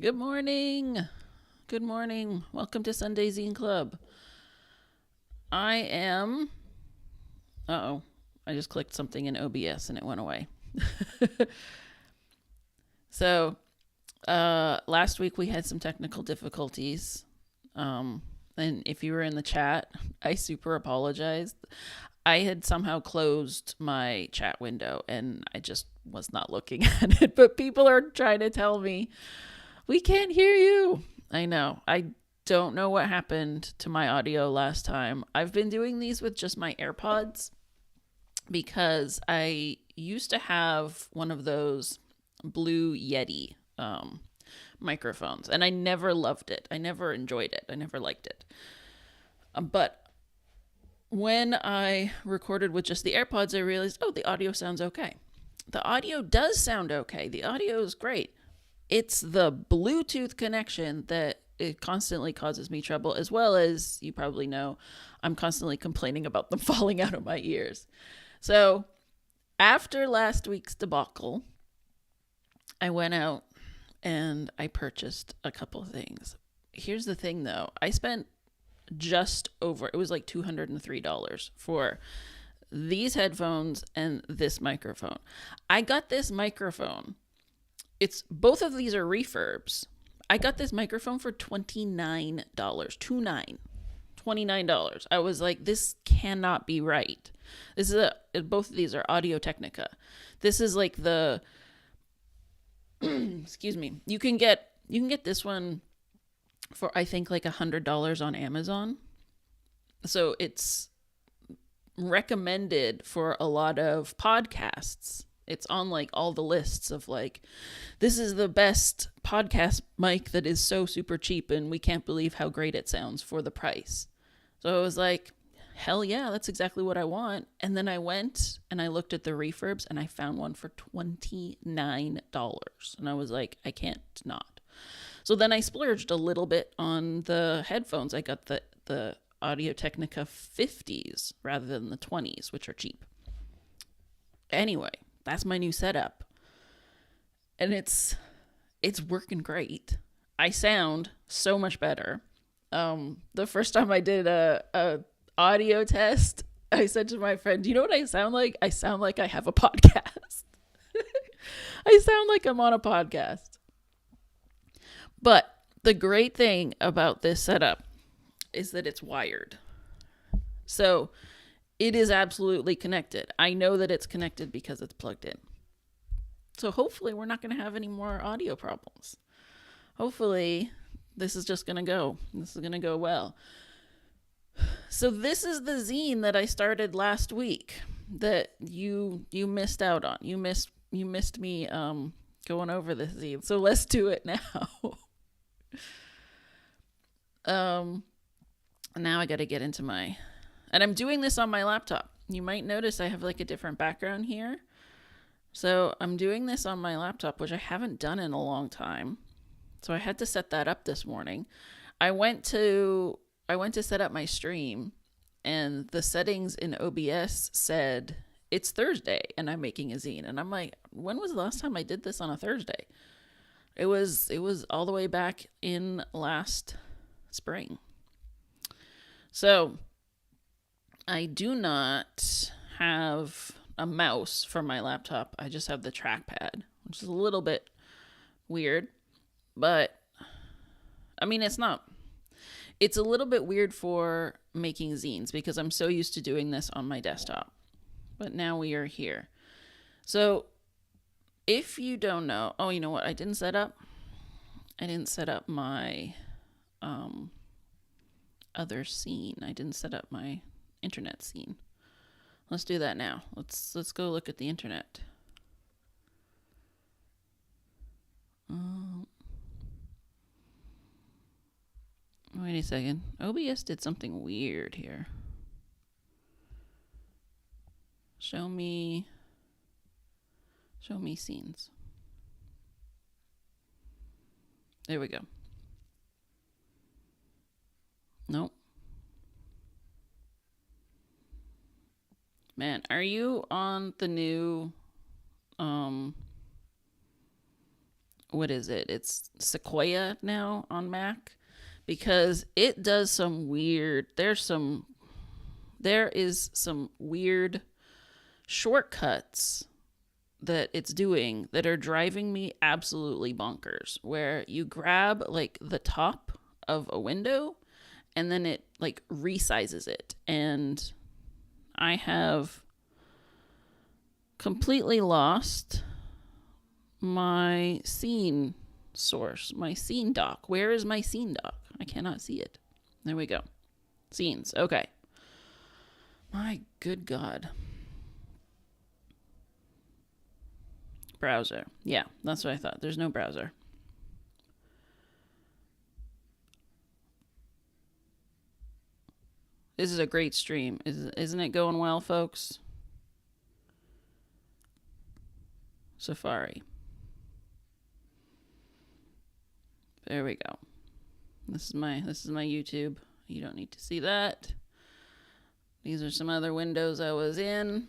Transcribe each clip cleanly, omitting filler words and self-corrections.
Good morning. Good morning. Welcome to Sunday Zine Club. I am. Oh, I just clicked something in OBS and it went away. So, last week we had some technical difficulties. Um, and if you were in the chat, I super apologized. I had somehow closed my chat window and I just was not looking at it. But people are trying to tell me we can't hear you. I know. I don't know what happened to my audio last time. I've been doing these with just my AirPods because I used to have one of those Blue Yeti microphones, and I never loved it. I never enjoyed it. I never liked it. But when I recorded with just the AirPods, I realized, oh, the audio sounds okay. The audio does sound okay. The audio is great. It's the Bluetooth connection that it constantly causes me trouble, as well as you probably know, I'm constantly complaining about them falling out of my ears. So after last week's debacle, I went out and I purchased a couple of things. Here's the thing though, I spent just over, it was like $203 for these headphones and this microphone. I got this microphone, it's both of these are refurbs. I got this microphone for $29. 29 $29. I was like, this cannot be right. This is both of these are Audio Technica. This is like the excuse me. You can get this one for I think like $100 on Amazon. So it's recommended for a lot of podcasts. It's on like all the lists of like, this is the best podcast mic that is so super cheap and we can't believe how great it sounds for the price. So I was like, hell yeah, that's exactly what I want. And then I went and I looked at the refurbs and I found one for $29. And I was like, I can't not. So then I splurged a little bit on the headphones. I got the Audio Technica 50s rather than the 20s, which are cheap. Anyway, that's my new setup. And it's working great. I sound so much better. The first time I did a audio test, I said to my friend, "Do you know what I sound like? I sound like I have a podcast. I sound like I'm on a podcast." But the great thing about this setup is that it's wired. So it is absolutely connected. I know that it's connected because it's plugged in. So hopefully we're not going to have any more audio problems. Hopefully this is just going to go. This is going to go well. So this is the zine that I started last week that you missed out on. You missed me going over this zine. So let's do it now. Now I got to get into my, and I'm doing this on my laptop. You might notice I have like a different background here. So I'm doing this on my laptop, which I haven't done in a long time. So I had to set that up this morning. I went to set up my stream and the settings in OBS said it's Thursday and I'm making a zine. And I'm like, when was the last time I did this on a Thursday? It was all the way back in last spring. So I do not have a mouse for my laptop. I just have the trackpad, which is a little bit weird. But I mean, it's a little bit weird for making zines because I'm so used to doing this on my desktop. But now we are here. So if you don't know, oh, you know what? I didn't set up my other scene. I didn't set up my internet scene. Let's do that now. Let's go look at the internet. Wait a second. OBS did something weird here. Show me scenes. There we go. Nope. Man, are you on the new what is it? It's Sequoia now on Mac, because it does some weird, there is some weird shortcuts that it's doing that are driving me absolutely bonkers, where you grab like the top of a window and then it like resizes it. And I have completely lost my scene source, my scene dock. Where is my scene dock? I cannot see it. There we go. Scenes. Okay. My good God. Browser. Yeah, that's what I thought. There's no browser. This is a great stream. Isn't it going well, folks? Safari. There we go. This is my YouTube. You don't need to see that. These are some other windows I was in.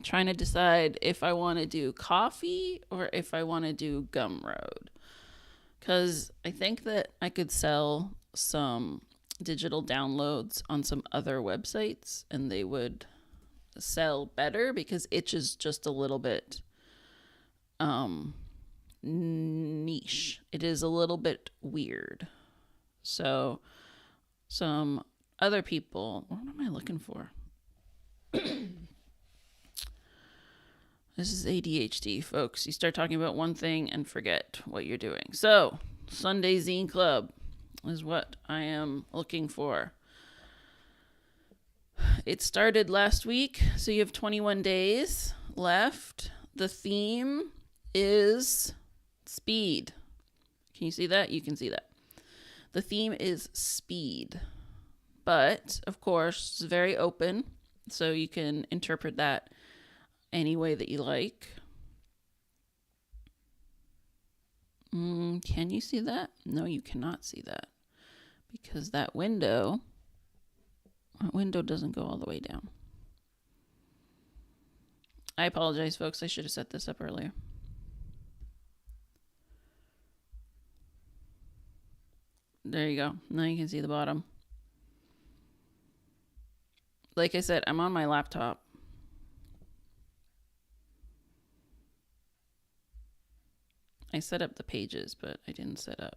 Trying to decide if I want to do coffee or if I want to do Gumroad. Because I think that I could sell some digital downloads on some other websites and they would sell better, because Itch is just a little bit niche. It is a little bit weird. So some other people, what am I looking for? This is ADHD, folks. You start talking about one thing and forget what you're doing. So Sunday Zine Club is what I am looking for. It started last week, so you have 21 days left. The theme is speed. Can you see that? You can see that. The theme is speed. But, of course, it's very open, so you can interpret that any way that you like. Can you see that? No, you cannot see that, because that window doesn't go all the way down. I apologize, folks. I should have set this up earlier. There you go. Now you can see the bottom. Like I said, I'm on my laptop. I set up the pages, but I didn't set up.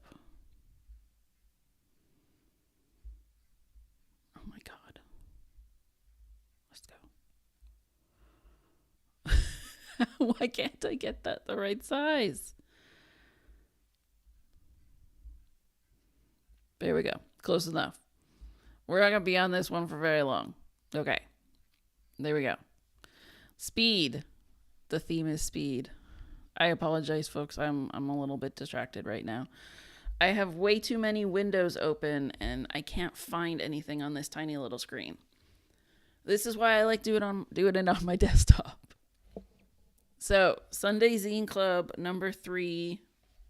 Oh my God. Let's go. Why can't I get that the right size? There we go. Close enough. We're not going to be on this one for very long. Okay. There we go. Speed. The theme is speed. I apologize, folks. I'm a little bit distracted right now. I have way too many windows open and I can't find anything on this tiny little screen. This is why I like doing it on my desktop. So, Sunday Zine Club number 3.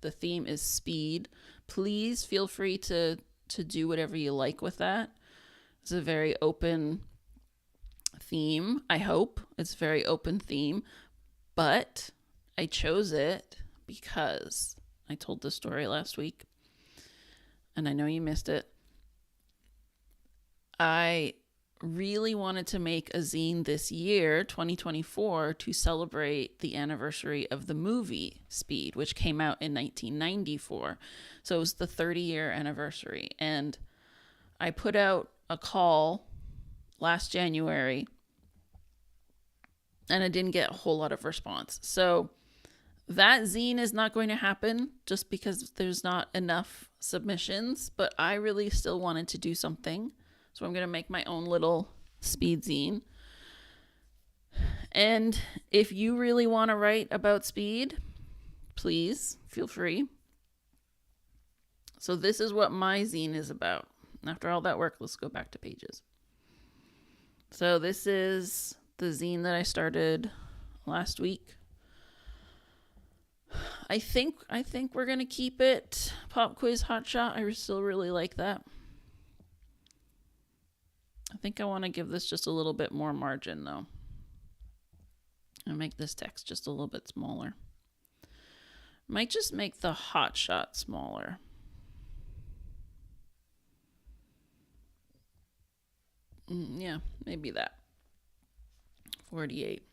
The theme is speed. Please feel free to do whatever you like with that. It's a very open theme. I hope it's a very open theme, but I chose it because I told this story last week, and I know you missed it. I really wanted to make a zine this year, 2024, to celebrate the anniversary of the movie Speed, which came out in 1994. So it was the 30-year anniversary. And I put out a call last January, and I didn't get a whole lot of response. So that zine is not going to happen just because there's not enough submissions, but I really still wanted to do something. So I'm going to make my own little speed zine. And if you really want to write about speed, please feel free. So this is what my zine is about. After all that work, let's go back to pages. So this is the zine that I started last week. I think we're going to keep it Pop Quiz Hotshot. I still really like that. I think I want to give this just a little bit more margin, though. And make this text just a little bit smaller. Might just make the hot shot smaller. Yeah, maybe that. 48.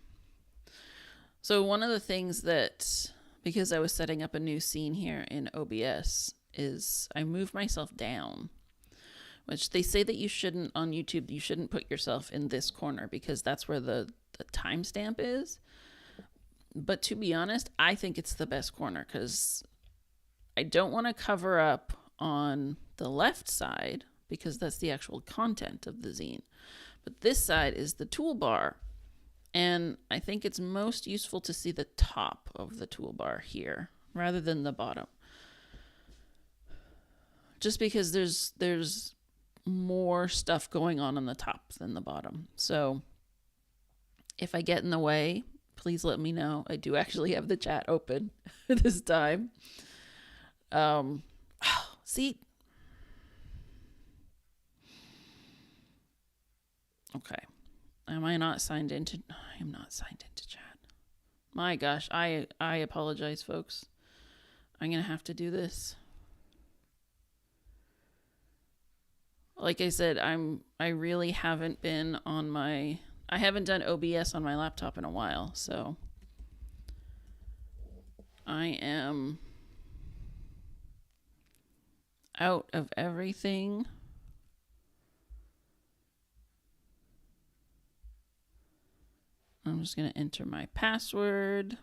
So one of the things that, because I was setting up a new scene here in OBS, is I moved myself down, which they say that you shouldn't on YouTube. You shouldn't put yourself in this corner because that's where the timestamp is. But to be honest, I think it's the best corner because I don't want to cover up on the left side because that's the actual content of the zine. But this side is the toolbar. And I think it's most useful to see the top of the toolbar here rather than the bottom. Just because there's more stuff going on the top than the bottom. So if I get in the way, please let me know. I do actually have the chat open this time. See? Okay. Am I not signed into? I am not signed into chat. My gosh, I apologize, folks. I'm gonna have to do this. Like I said, I really haven't been on my. I haven't done OBS on my laptop in a while, so I am out of everything. I'm just going to enter my password.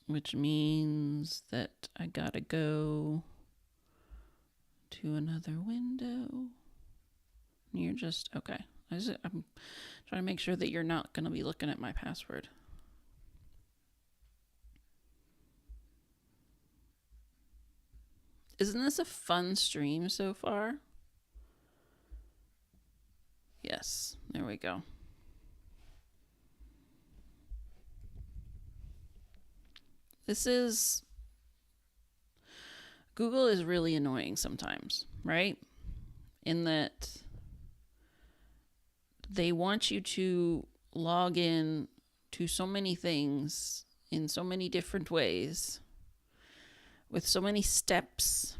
Which means that I gotta go to another window. You're just, okay. I'm trying to make sure that you're not going to be looking at my password. Isn't this a fun stream so far? Yes, there we go. This is... Google is really annoying sometimes, right? In that they want you to log in to so many things in so many different ways with so many steps.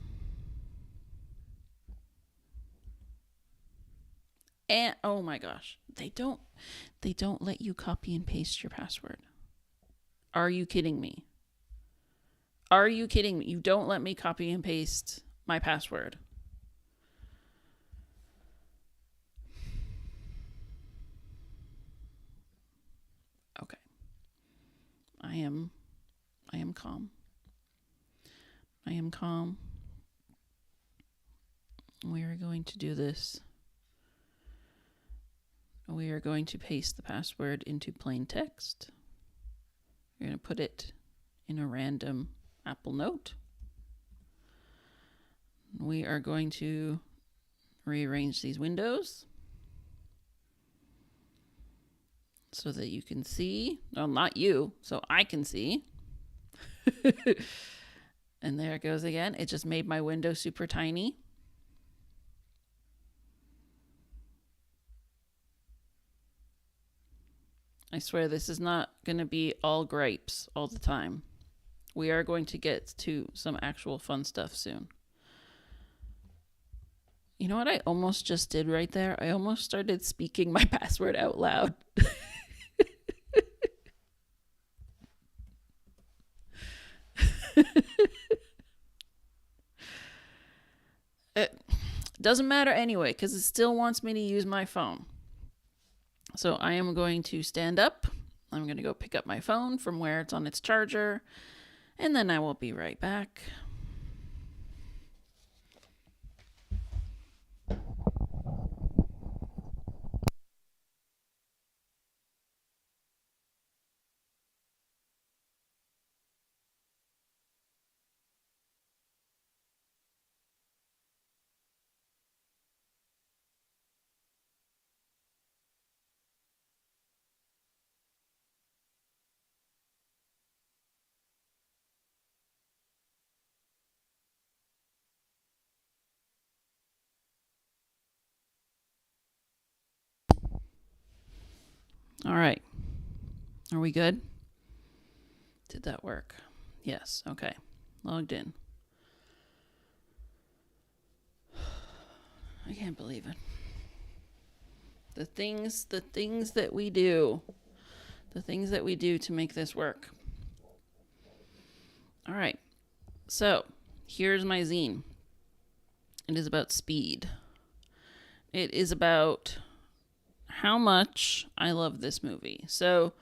And oh my gosh, they don't let you copy and paste your password. Are you kidding me? Are you kidding me? You don't let me copy and paste my password. Okay. I am calm. I am calm. We are going to do this. We are going to paste the password into plain text. We're going to put it in a random Apple Note. We are going to rearrange these windows so that you can see. Well, not you, so I can see. And there it goes again. It just made my window super tiny. I swear this is not going to be all gripes all the time. We are going to get to some actual fun stuff soon. You know what I almost just did right there? I almost started speaking my password out loud. It doesn't matter anyway, because it still wants me to use my phone. So I am going to stand up. I'm going to go pick up my phone from where it's on its charger. And then I will be right back. All right. Are we good? Did that work? Yes. Okay. Logged in. I can't believe it. The things that we do. The things that we do to make this work. All right. So, here's my zine. It is about speed. It is about how much I love this movie. So,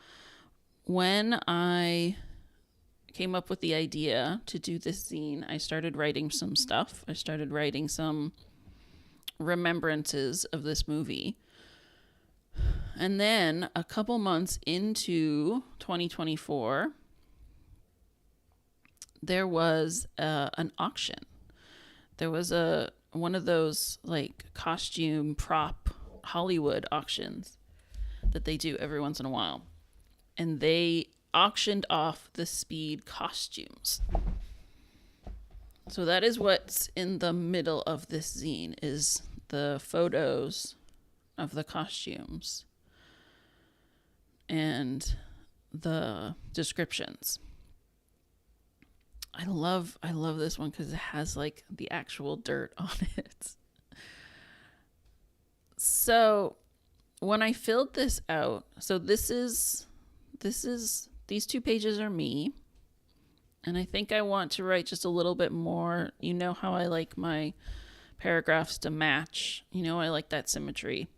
when I came up with the idea to do this zine, I started writing some stuff. I started writing some remembrances of this movie. And then a couple months into 2024, there was an auction. There was one of those like costume prop Hollywood auctions that they do every once in a while. And they auctioned off the Speed costumes. So that is what's in the middle of this zine, is the photos of the costumes and the descriptions. I love this one because it has like the actual dirt on it. So when I filled this out, so these 2 pages are me. And I think I want to write just a little bit more. You know how I like my paragraphs to match. You know, I like that symmetry.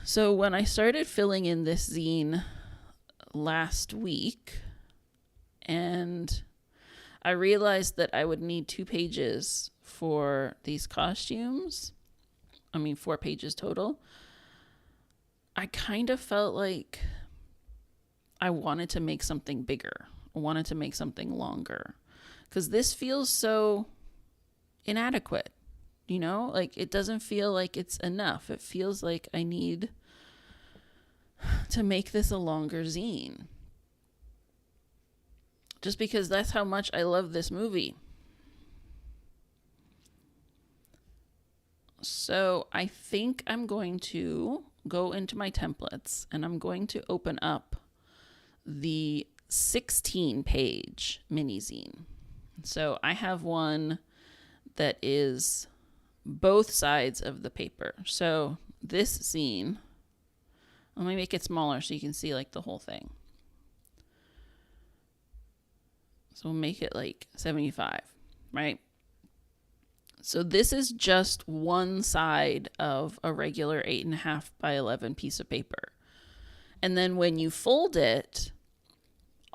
So when I started filling in this zine last week, and I realized that I would need 2 pages for these costumes. 4 pages total. I kind of felt like I wanted to make something bigger. I wanted to make something longer. Because this feels so inadequate. You know? Like, it doesn't feel like it's enough. It feels like I need to make this a longer zine. Just because that's how much I love this movie. So I think I'm going to go into my templates and I'm going to open up the 16-page mini zine. So I have one that is both sides of the paper. So this zine, let me make it smaller so you can see like the whole thing. So we'll make it like 75, right? So this is just one side of a regular 8.5 by 11 piece of paper. And then when you fold it,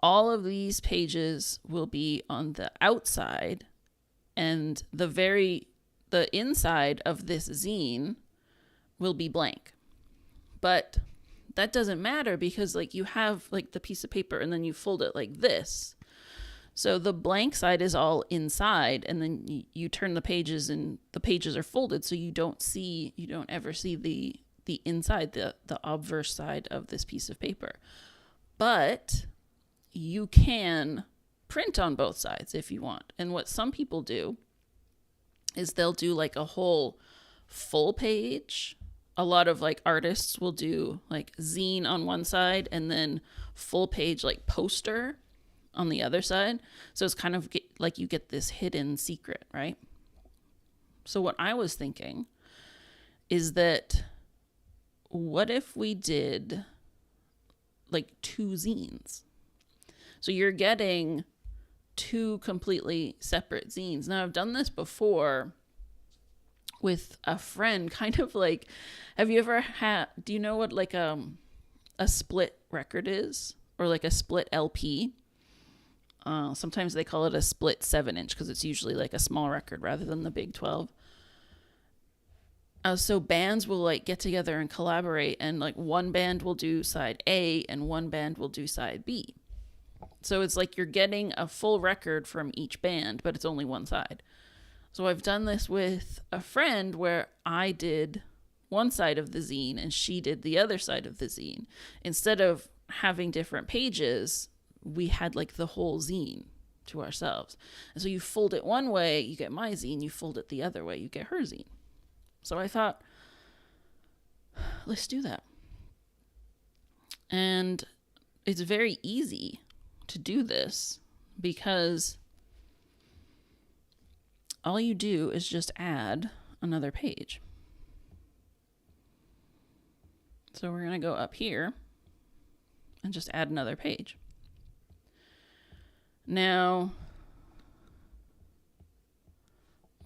all of these pages will be on the outside, and the inside of this zine will be blank. But that doesn't matter because like you have like the piece of paper and then you fold it like this. So the blank side is all inside, and then you turn the pages and the pages are folded, so you don't ever see the inside, the obverse side of this piece of paper. But you can print on both sides if you want. And what some people do is they'll do like a whole full page. A lot of like artists will do like zine on one side and then full page like poster on the other side. So it's kind of like you get this hidden secret, right? So what I was thinking is that what if we did like 2 zines? So you're getting 2 completely separate zines. Now I've done this before with a friend, kind of like, have you ever do you know what like a split record is? Or like a split LP? Sometimes they call it a split 7-inch because it's usually like a small record rather than the big 12. So bands will like get together and collaborate, and like one band will do side A and one band will do side B. So it's like you're getting a full record from each band, but it's only one side. So I've done this with a friend where I did one side of the zine and she did the other side of the zine. Instead of having different pages, we had like the whole zine to ourselves. And so you fold it one way, you get my zine. You fold it the other way, you get her zine. So I thought, let's do that. And And it's very easy to do this because all you do is just add another page. So we're going to go up here and just add another page. Now,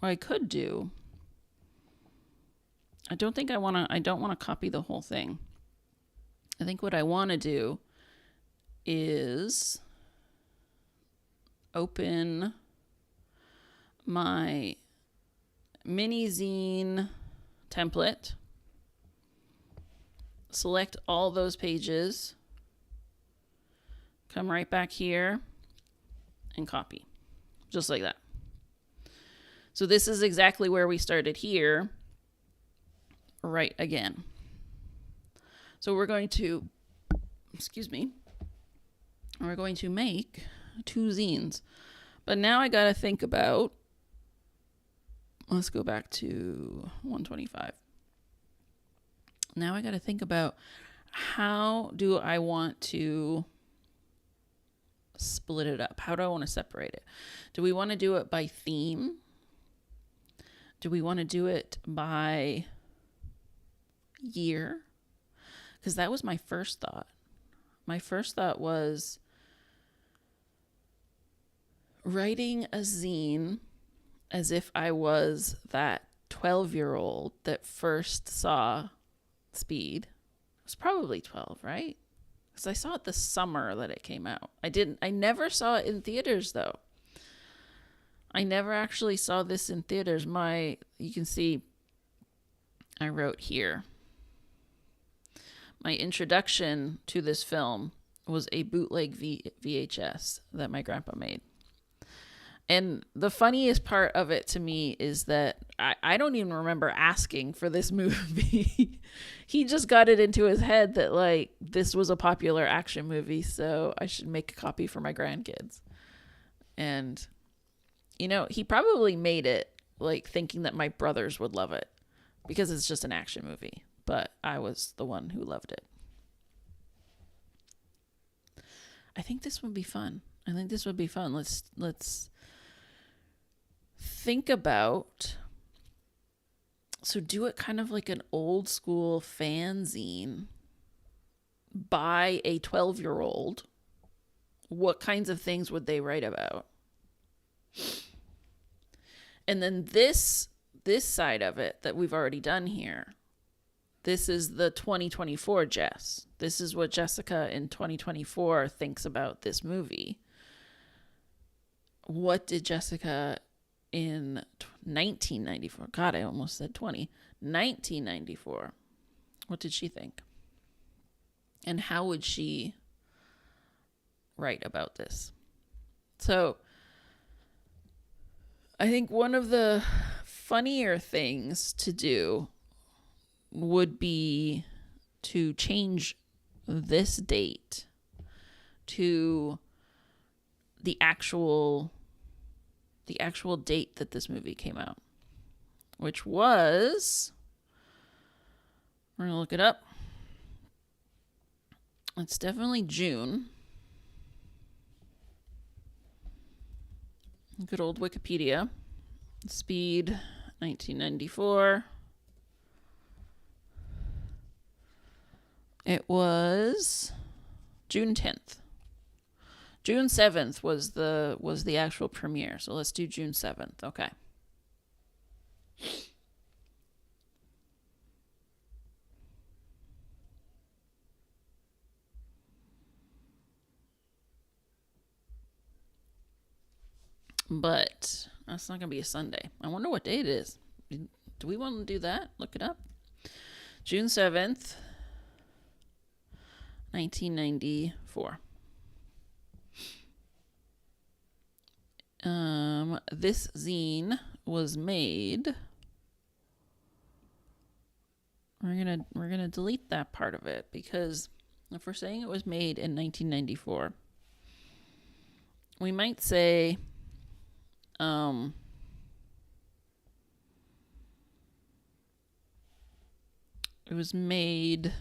what I could do, I don't want to copy the whole thing. I think what I want to do is open my mini zine template, select all those pages, come right back here and copy, just like that. So this is exactly where we started here, right again. So we're going to, we're going to make 2 zines. But now I got to think about, let's go back to 125. Now I got to think about, how do I want to split it up? How do I want to separate it? Do we want to do it by theme? Do we want to do it by year? Because that was my first thought. My first thought was writing a zine as if I was that 12-year-old that first saw Speed. It was probably 12, right? Because I saw it the summer that it came out. I never saw it in theaters, though. I never actually saw this in theaters. You can see I wrote here, my introduction to this film was a bootleg VHS that my grandpa made. And the funniest part of it to me is that I don't even remember asking for this movie. He just got it into his head that, like, this was a popular action movie, so I should make a copy for my grandkids. And, you know, he probably made it, like, thinking that my brothers would love it because it's just an action movie. But I was the one who loved it. I think this would be fun. Let's think about, so do it kind of like an old school fanzine by a 12-year-old. What kinds of things would they write about? And then this side of it that we've already done here, this is the 2024 Jess. This is what Jessica in 2024 thinks about this movie. What did Jessica in 1994, God, I almost said 1994, what did she think? And how would she write about this? So I think one of the funnier things to do would be to change this date to the actual date that this movie came out, which was, we're going to look it up. It's definitely June. Good old Wikipedia. Speed, 1994. It was June 10th. June 7th was the actual premiere. So let's do June 7th. Okay. But that's not going to be a Sunday. I wonder what day it is. Do we want to do that? Look it up. June 7th, 1994. This zine was made. We're gonna delete that part of it, because if we're saying it was made in 1994, we might say it was made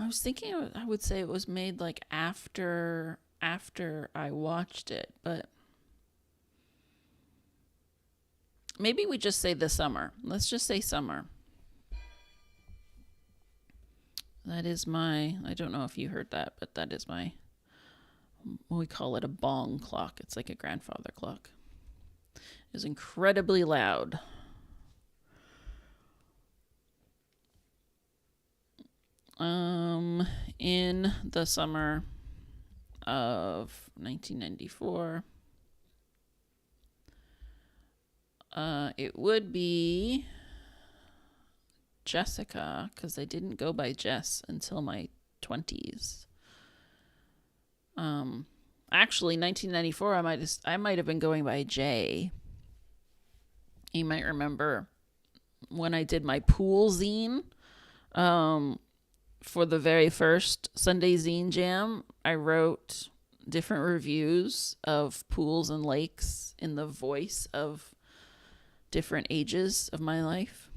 I was thinking I would say it was made like after I watched it, but maybe we just say the summer. Let's just say summer. That is my, I don't know if you heard that, but that is my, we call it a bong clock. It's like a grandfather clock. It is incredibly loud. In the summer of 1994, it would be Jessica, because I didn't go by Jess until my 20s. Actually, 1994, I might have been going by Jay. You might remember when I did my pool zine. For the very first Sunday Zine Jam, I wrote different reviews of pools and lakes in the voice of different ages of my life.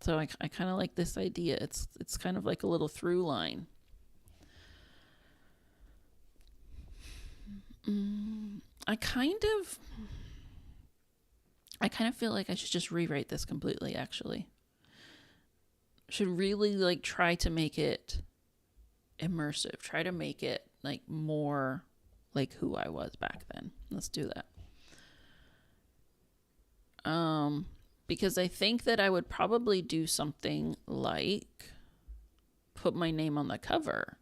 So I kind of like this idea. It's kind of like a little through line. I kind of feel like I should just rewrite this completely, actually. Should really like try to make it immersive. Try to make it like more like who I was back then. Let's do that. Because I think that I would probably do something like put my name on the cover.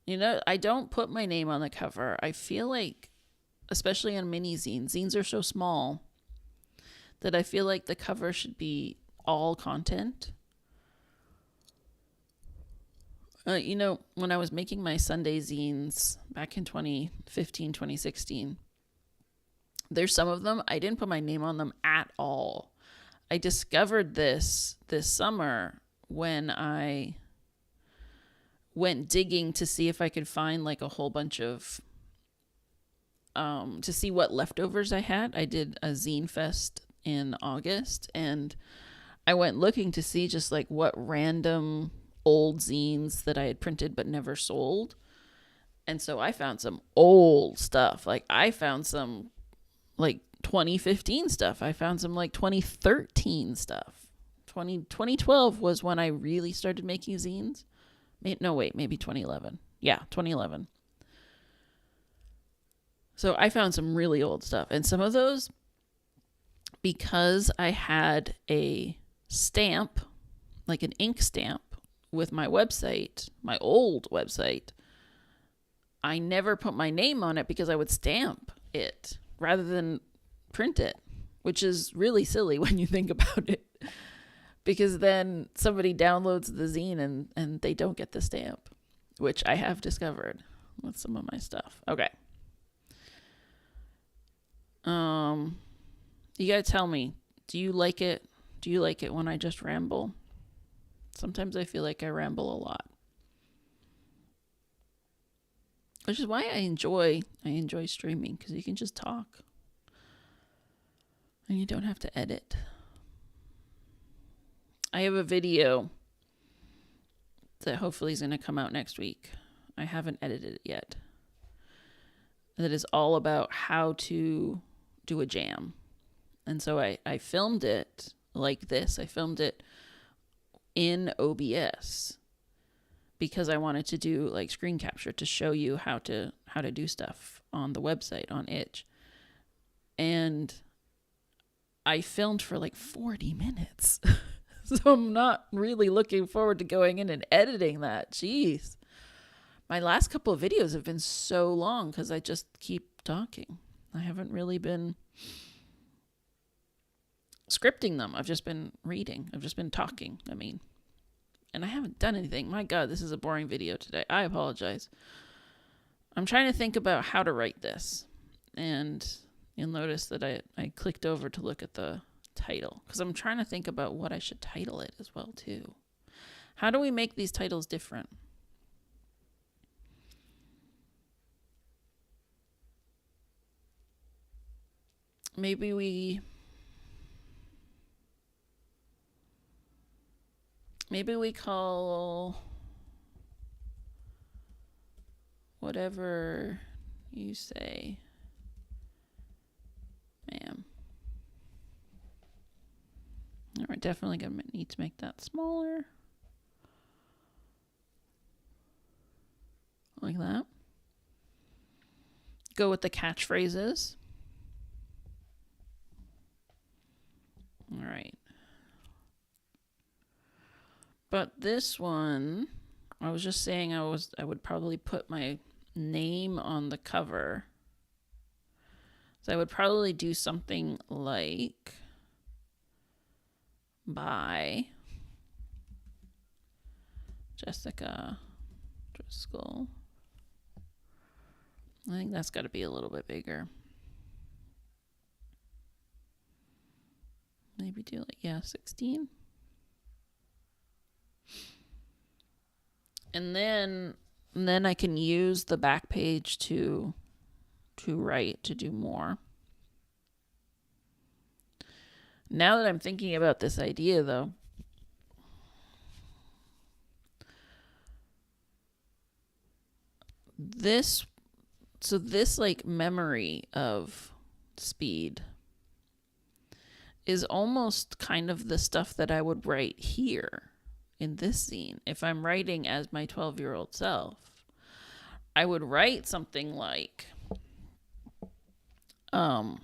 You know, I don't put my name on the cover. I feel like, especially on mini zines are so small that I feel like the cover should be all content. You know, when I was making my Sunday zines back in 2015, 2016, there's some of them, I didn't put my name on them at all. I discovered this summer when I went digging to see if I could find like a whole bunch of, to see what leftovers I had. I did a zine fest in August, and I went looking to see just like what random old zines that I had printed but never sold. And so I found some old stuff. Like I found some like 2015 stuff. I found some like 2013 stuff. 2012 was when I really started making zines. No, wait, maybe 2011. Yeah, 2011. So I found some really old stuff. And some of those, because I had a stamp, like an ink stamp with my website, my old website, I never put my name on it because I would stamp it rather than print it, which is really silly when you think about it. Because then somebody downloads the zine and they don't get the stamp, which I have discovered with some of my stuff. Okay. You gotta tell me, do you like it? Do you like it when I just ramble? Sometimes I feel like I ramble a lot. Which is why I enjoy streaming, because you can just talk. And you don't have to edit. I have a video that hopefully is going to come out next week. I haven't edited it yet. That is all about how to do a jam. And so I filmed it like this. I filmed it in OBS because I wanted to do like screen capture to show you how to do stuff on the website on Itch. And I filmed for like 40 minutes. So I'm not really looking forward to going in and editing that. Jeez. My last couple of videos have been so long because I just keep talking. I haven't really been scripting them. I've just been reading. I've just been talking, and I haven't done anything. My God, this is a boring video today. I apologize. I'm trying to think about how to write this. And you'll notice that I clicked over to look at the title because I'm trying to think about what I should title it as well too. How do we make these titles different? Maybe Maybe we call whatever you say, ma'am. We're definitely going to need to make that smaller. Like that. Go with the catchphrases. All right. But this one, I was just saying I would probably put my name on the cover. So I would probably do something like by Jessica Driscoll. I think that's got to be a little bit bigger. Maybe do like, 16. And then I can use the back page to write, to do more. Now that I'm thinking about this idea, though, this like memory of speed is almost kind of the stuff that I would write here in this zine. If I'm writing as my 12-year-old self, I would write something like, I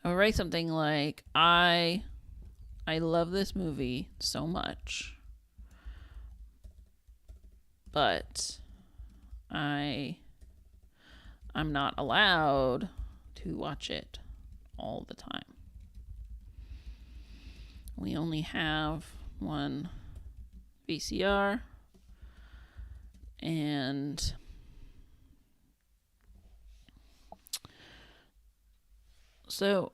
would write something like, I love this movie so much, but I'm not allowed to watch it all the time. We only have one VCR, and so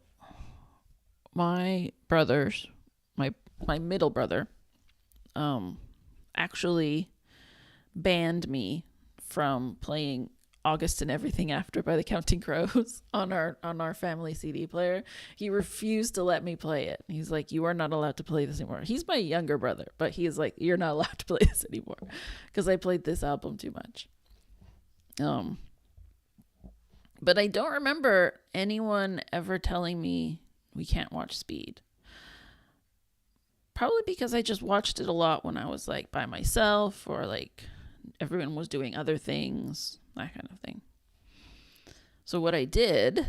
my brothers, my middle brother, actually banned me from playing August and Everything After by the Counting Crows on our family CD player. He refused to let me play it. He's like, you are not allowed to play this anymore. He's my younger brother, but he is like, you're not allowed to play this anymore because I played this album too much. But I don't remember anyone ever telling me we can't watch Speed. Probably because I just watched it a lot when I was like by myself, or like everyone was doing other things, that kind of thing. So what I did,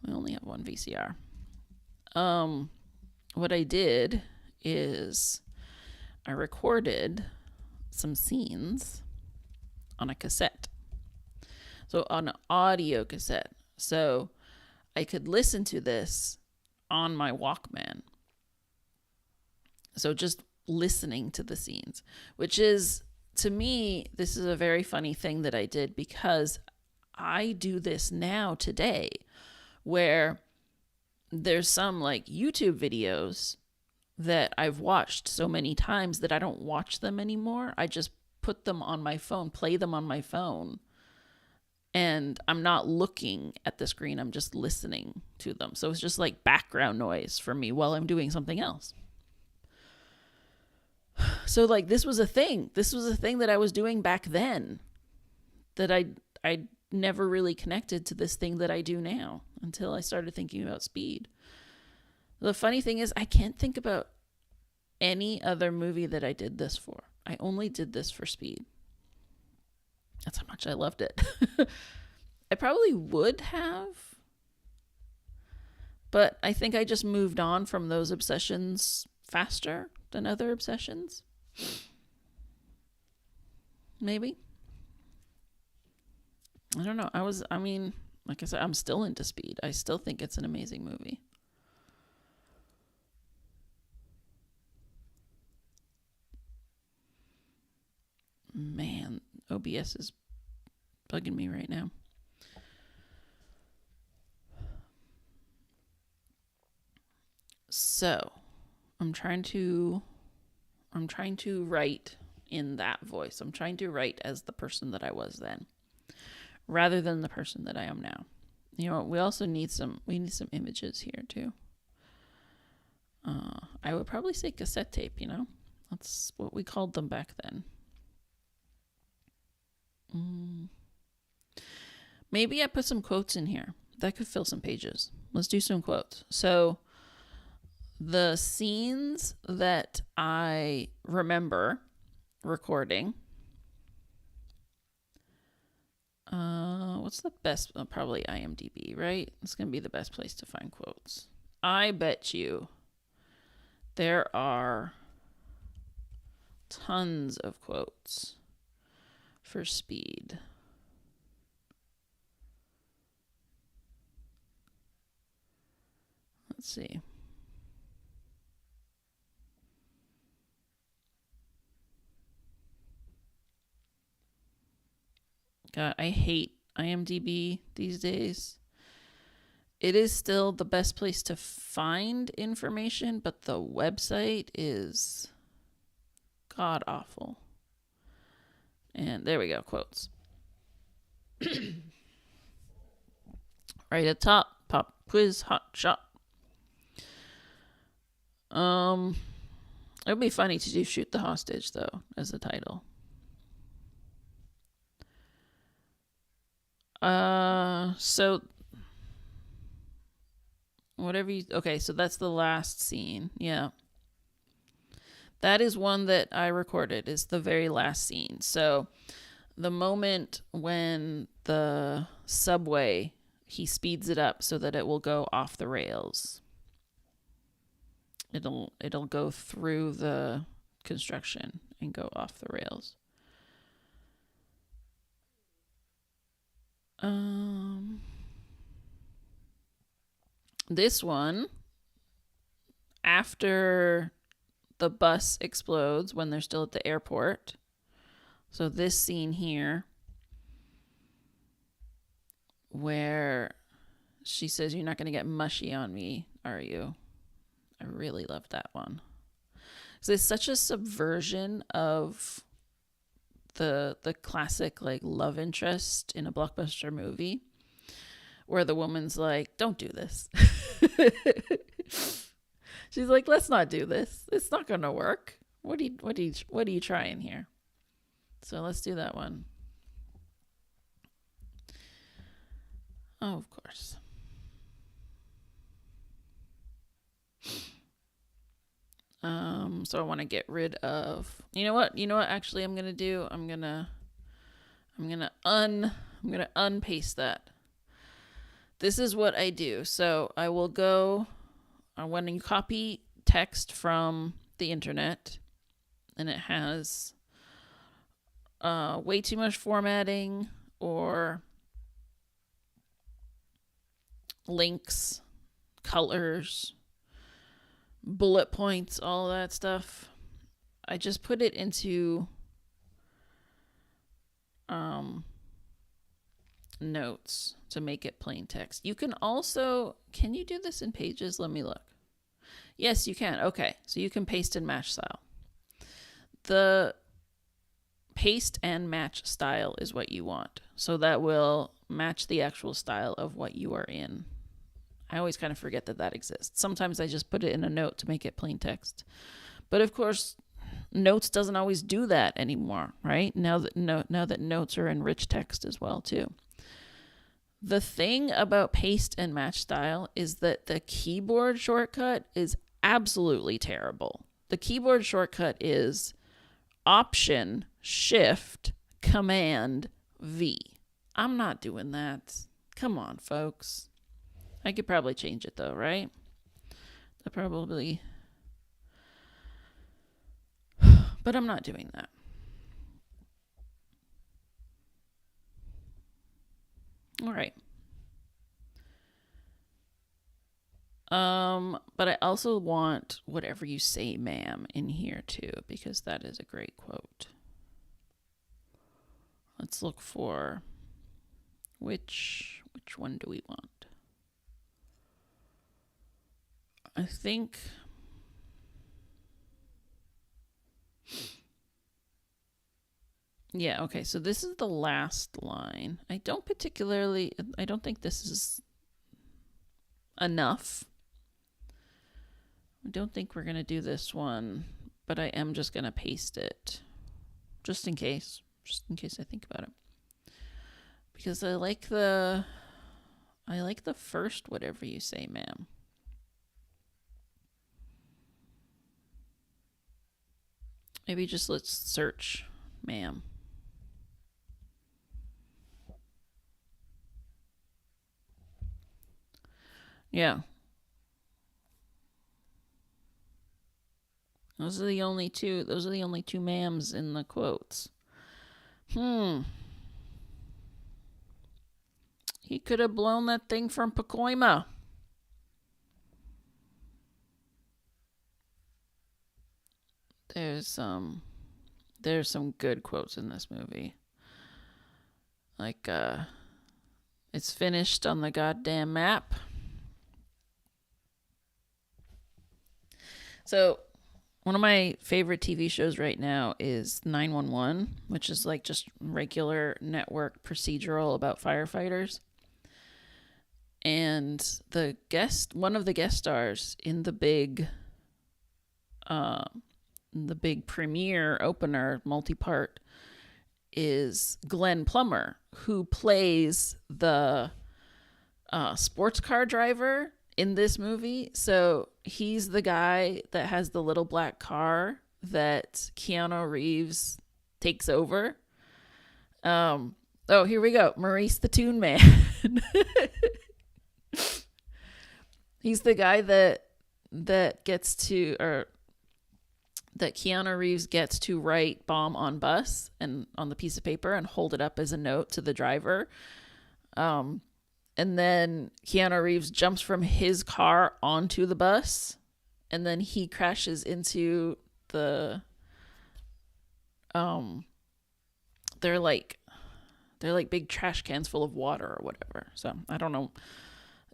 we only have one VCR. What I did is I recorded some scenes on a cassette. So on an audio cassette. So I could listen to this on my Walkman. So just listening to the scenes, which is, to me, this is a very funny thing that I did, because I do this now today where there's some like YouTube videos that I've watched so many times that I don't watch them anymore. I just put them on my phone, play them on my phone, and I'm not looking at the screen. I'm just listening to them. So it's just like background noise for me while I'm doing something else. So like this was a thing. This was a thing that I was doing back then that I never really connected to this thing that I do now until I started thinking about Speed. The funny thing is I can't think about any other movie that I did this for. I only did this for Speed. That's how much I loved it. I probably would have, but I think I just moved on from those obsessions faster than other obsessions. Maybe. I don't know. Like I said, I'm still into Speed. I still think it's an amazing movie. Man, OBS is bugging me right now. So, I'm trying to write in that voice. I'm trying to write as the person that I was then, rather than the person that I am now. You know, we need some images here too. I would probably say cassette tape, That's what we called them back then. Maybe I put some quotes in here. That could fill some pages. Let's do some quotes. So the scenes that I remember recording. What's the best? Probably IMDb, right? It's going to be the best place to find quotes. I bet you there are tons of quotes for Speed. Let's see. God, I hate IMDb these days. It is still the best place to find information, but the website is god awful. And there we go, quotes. Right at top, pop quiz hot shot. It would be funny to do Shoot the Hostage, though, as the title. So whatever you, okay, so that's the last scene. Yeah. That is one that I recorded, is the very last scene. So the moment when the subway, he speeds it up so that it will go off the rails. It'll go through the construction and go off the rails. This one, after the bus explodes when they're still at the airport. So this scene here, where she says, "You're not going to get mushy on me, are you?" I really love that one. So it's such a subversion of the classic like love interest in a blockbuster movie, where the woman's like, "Don't do this." She's like, "Let's not do this. It's not gonna work. What are you trying here?" So let's do that one. Oh, of course. So I want to get rid of. You know what? Actually, I'm gonna do. I'm gonna unpaste that. This is what I do. So I will go when you copy text from the internet, and it has way too much formatting or links, colors, bullet points, all that stuff. I just put it into notes to make it plain text. You can also, can you do this in Pages? Let me look. Yes, you can. Okay, so you can paste and match style. The paste and match style is what you want. So that will match the actual style of what you are in. I always kind of forget that exists. Sometimes I just put it in a note to make it plain text. But of course, Notes doesn't always do that anymore, right? Now that Notes are in rich text as well too. The thing about paste and match style is that the keyboard shortcut is absolutely terrible. The keyboard shortcut is Option Shift Command V. I'm not doing that. Come on, folks. I could probably change it though, right? That probably. But I'm not doing that. All right. But I also want "whatever you say, ma'am" in here too, because that is a great quote. Let's look for which one do we want? I think yeah, okay, so this is the last line. I don't think this is enough. don't think we're going to do this one, but I am just going to paste it just in case I think about it. Because I like the first whatever you say, ma'am. Maybe just let's search ma'am. Yeah. Those are the only two ma'ams in the quotes. He could have blown that thing from Pacoima. There's some good quotes in this movie. Like, it's finished on the goddamn map. So, one of my favorite TV shows right now is 911, which is like just regular network procedural about firefighters. And one of the guest stars in the big premiere opener multi-part is Glenn Plummer, who plays the sports car driver in this movie. So he's the guy that has the little black car that Keanu Reeves takes over. Oh, here we go. Maurice the Toon Man. He's the guy that gets to, or that Keanu Reeves gets to write bomb on bus and on the piece of paper and hold it up as a note to the driver. And then Keanu Reeves jumps from his car onto the bus, and then he crashes into the they're like big trash cans full of water or whatever. So I don't know.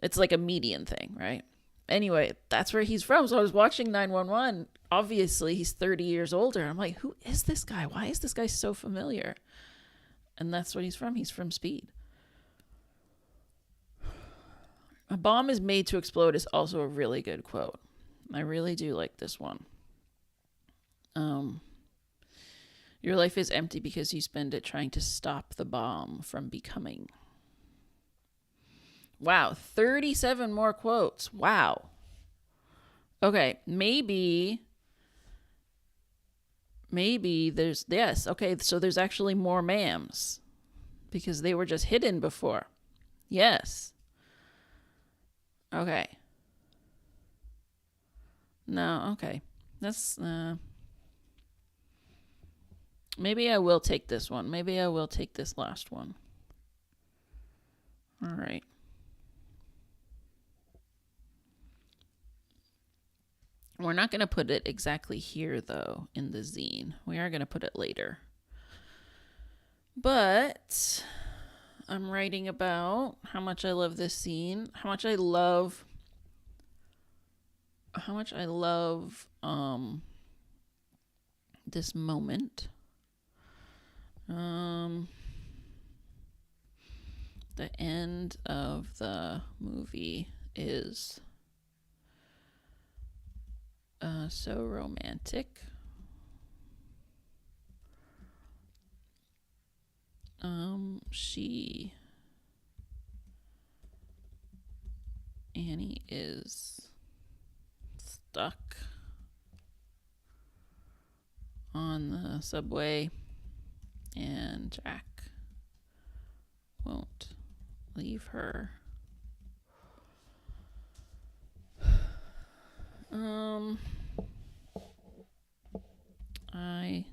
It's like a median thing, right? Anyway, that's where he's from. So I was watching 911. Obviously, he's 30 years older. I'm like, who is this guy? Why is this guy so familiar? And that's what he's from. He's from Speed. A bomb is made to explode is also a really good quote. I really do like this one. Your life is empty because you spend it trying to stop the bomb from becoming. Wow, 37 more quotes. Wow. Okay, maybe there's, yes, okay, so there's actually more ma'ams because they were just hidden before. Yes. Okay. No, okay. That's, maybe I will take this one. Maybe I will take this last one. All right. We're not going to put it exactly here, though, in the zine. We are going to put it later. But I'm writing about how much I love this scene, how much I love this moment. The end of the movie is so romantic. Annie is stuck on the subway, and Jack won't leave her. I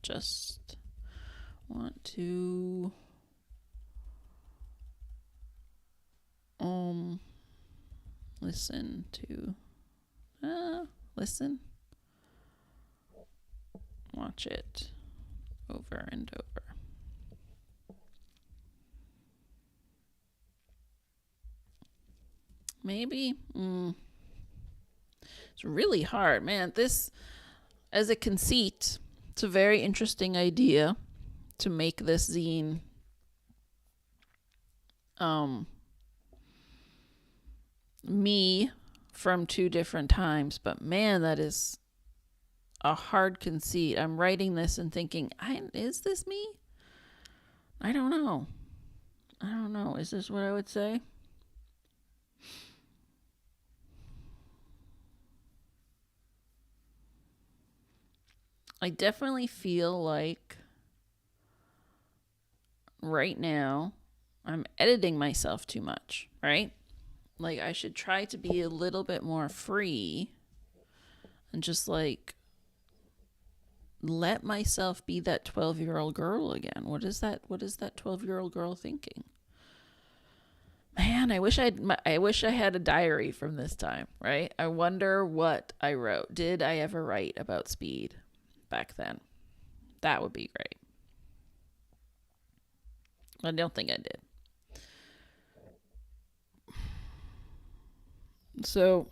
just want to watch it over and over. Maybe it's really hard, man. This, as a conceit, it's a very interesting idea to make this zine me from two different times, but man, that is a hard conceit. I'm writing this and thinking, is this me? I don't know. Is this what I would say? I definitely feel like right now I'm editing myself too much, right? Like I should try to be a little bit more free and just like let myself be that 12-year-old girl again. What is that 12-year-old girl thinking? Man, I wish I had a diary from this time, right? I wonder what I wrote. Did I ever write about speed back then? That would be great. I don't think I did. So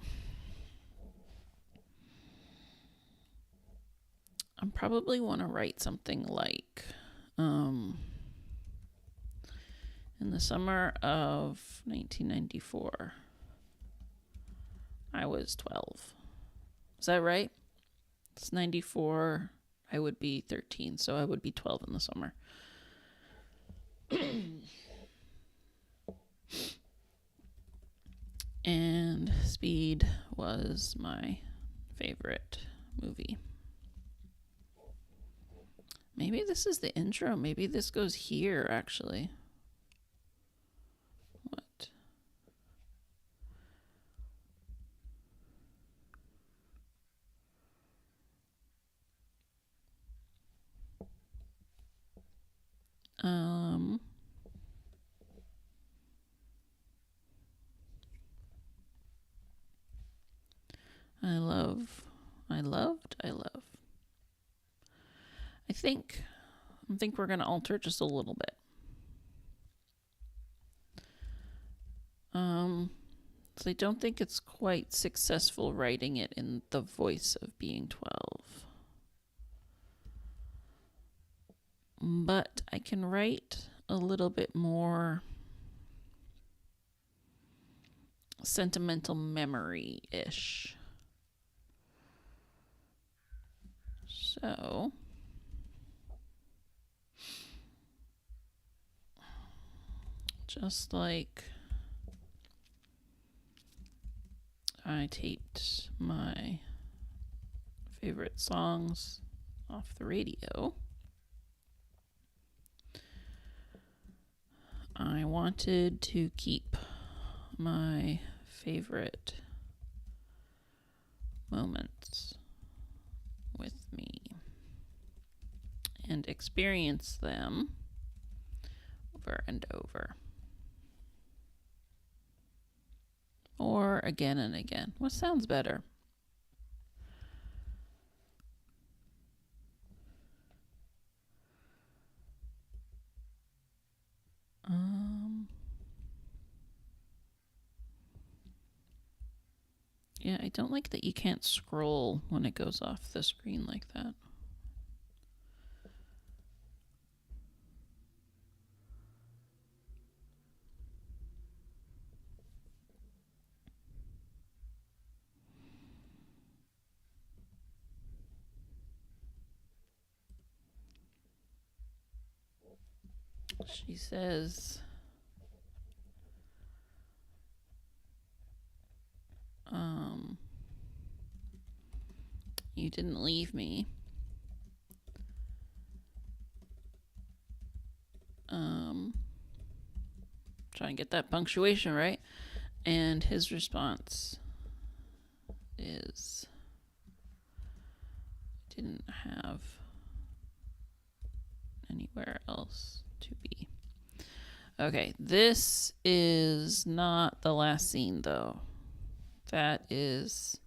I probably want to write something like in the summer of 1994, I was 12. Is that right? It's 94. I would be 13, so I would be 12 in the summer. And Speed was my favorite movie. Maybe this is the intro. Maybe this goes here, actually. What? I loved. I think we're going to alter just a little bit. So I don't think it's quite successful writing it in the voice of being 12. But I can write a little bit more sentimental memory-ish. So just like I taped my favorite songs off the radio, I wanted to keep my favorite moments with me and experience them over and over. Or again and again. What sounds better? Yeah, I don't like that you can't scroll when it goes off the screen like that. She says, you didn't leave me. Try and get that punctuation right. And his response is, didn't have anywhere else to be. Okay, this is not the last scene though. That is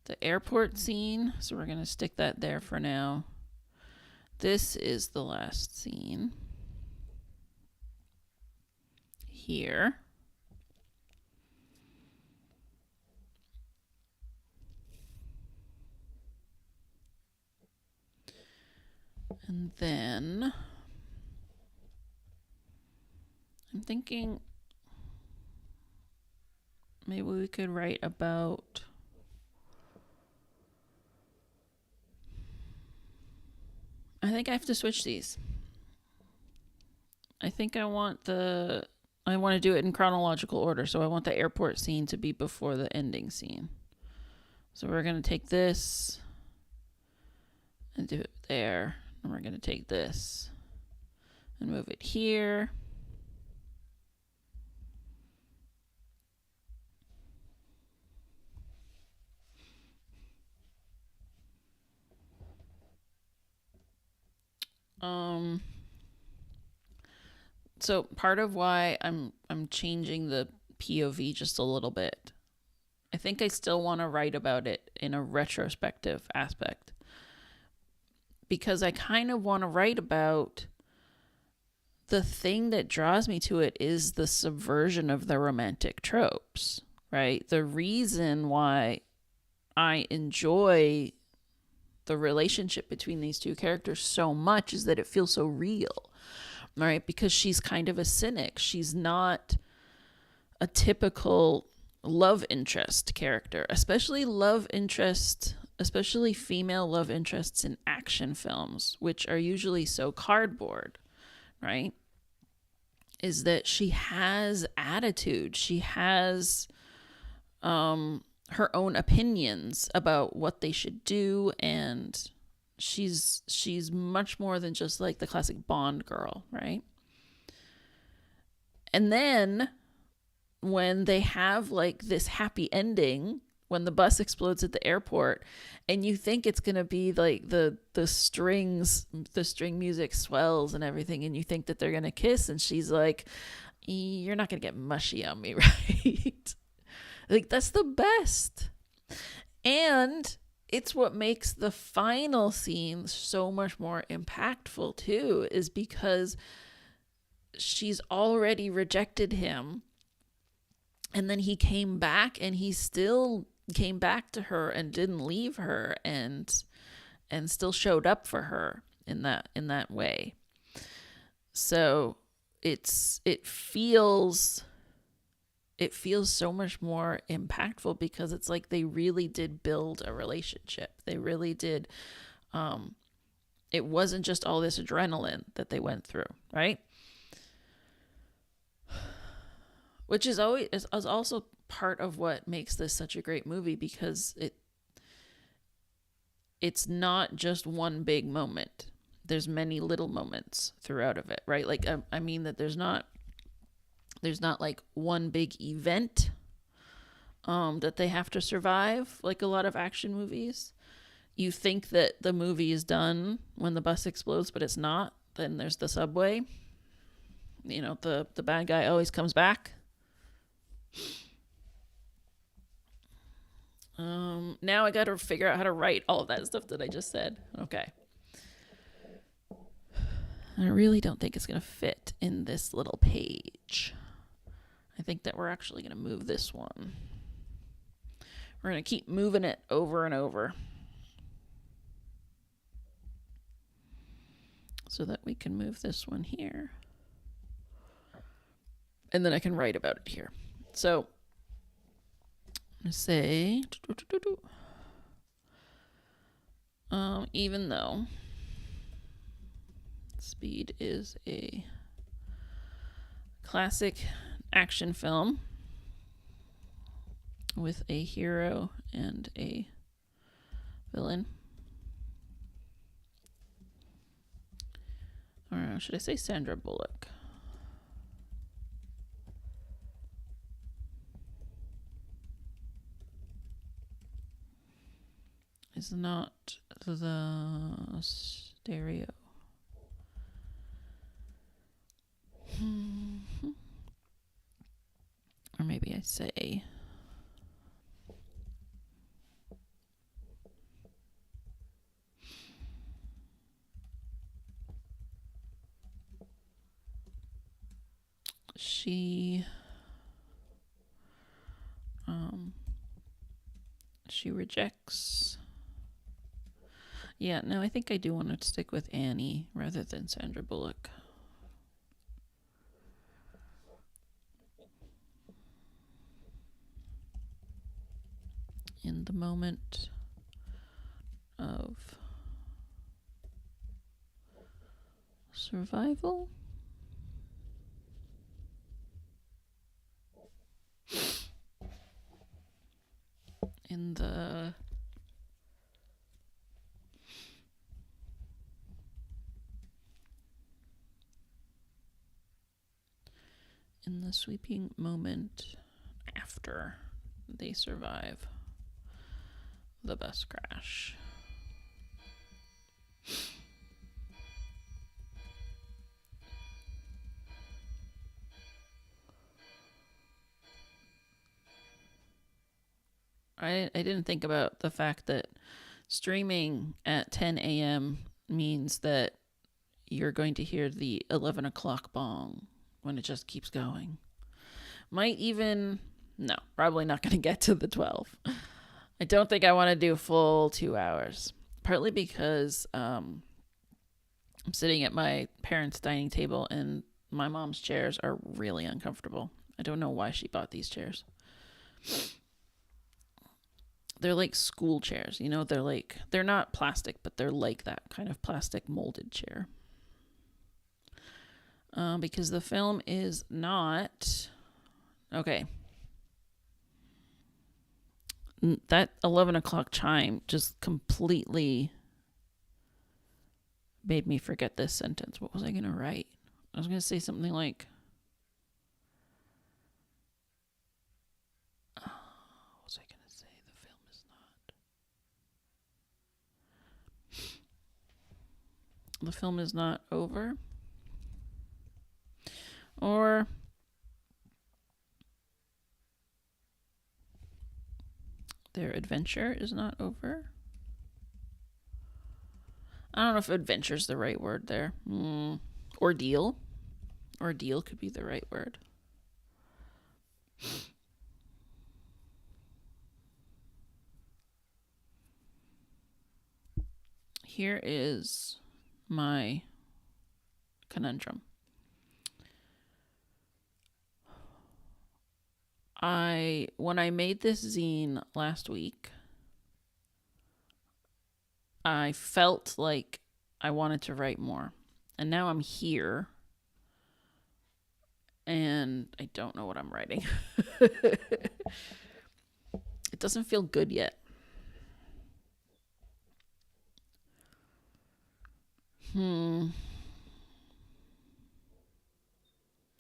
the airport scene, so we're going to stick that there for now. This is the last scene. Here. And then I'm thinking Maybe we could write about I think I have to switch these. I think I want to do it in chronological order. So I want the airport scene to be before the ending scene. So we're going to take this and do it there. And we're going to take this and move it here. So part of why I'm changing the POV just a little bit. I think I still want to write about it in a retrospective aspect. Because I kind of want to write about the thing that draws me to it is the subversion of the romantic tropes, right? The reason why I enjoy the relationship between these two characters so much is that it feels so real, right? Because she's kind of a cynic. She's not a typical love interest character, especially female love interests in action films, which are usually so cardboard, right? Is that she has attitude. She has her own opinions about what they should do, and she's much more than just like the classic Bond girl, right? And then when they have like this happy ending, when the bus explodes at the airport, and you think it's gonna be like the string music swells and everything, and you think that they're gonna kiss, and she's like, "You're not gonna get mushy on me," right? Like, that's the best. And it's what makes the final scene so much more impactful too, is because she's already rejected him, and then he came back, and he still came back to her and didn't leave her, and still showed up for her in that way. So it feels so much more impactful, because it's like they really did build a relationship. They really did. It wasn't just all this adrenaline that they went through, right? Which is also part of what makes this such a great movie, because it's not just one big moment. There's many little moments throughout of it, right? Like, I mean that there's not like one big event that they have to survive, like a lot of action movies. You think that the movie is done when the bus explodes, but it's not. Then there's the subway. You know, the bad guy always comes back. Now I got to figure out how to write all of that stuff that I just said. Okay. I really don't think it's going to fit in this little page. I think that we're actually going to move this one. We're going to keep moving it over and over, so that we can move this one here. And then I can write about it here. So I'm going to say, even though Speed is a classic action film with a hero and a villain, or should I say Sandra Bullock? Is not the stereo. Or maybe I say she rejects. Yeah, no, I think I do want to stick with Annie rather than Sandra Bullock. moment of survival. In the sweeping moment after they survive the bus crash. I didn't think about the fact that streaming at 10 a.m. means that you're going to hear the 11 o'clock bong when it just keeps going. No, probably not going to get to the 12. I don't think I want to do full 2 hours. Partly because I'm sitting at my parents' dining table and my mom's chairs are really uncomfortable. I don't know why she bought these chairs. They're like school chairs, you know, they're not plastic, but they're like that kind of plastic molded chair. Because the film is not... Okay. That 11 o'clock chime just completely made me forget this sentence. What was I going to write? I was going to say something like... what was I going to say? The film is not... The film is not over. Or... their adventure is not over. I don't know if adventure's the right word there. Ordeal. Ordeal could be the right word. Here is my conundrum. When I made this zine last week, I felt like I wanted to write more. And now I'm here and I don't know what I'm writing. It doesn't feel good yet.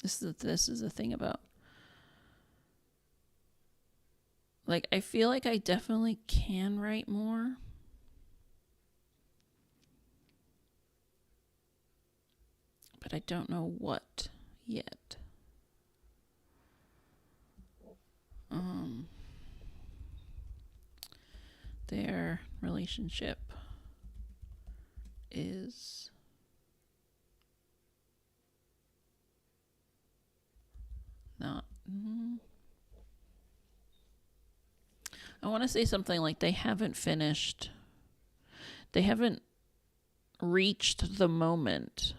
This is the thing about... like, I feel like I definitely can write more. But I don't know what yet. Their relationship is not... I want to say something like they haven't reached the moment.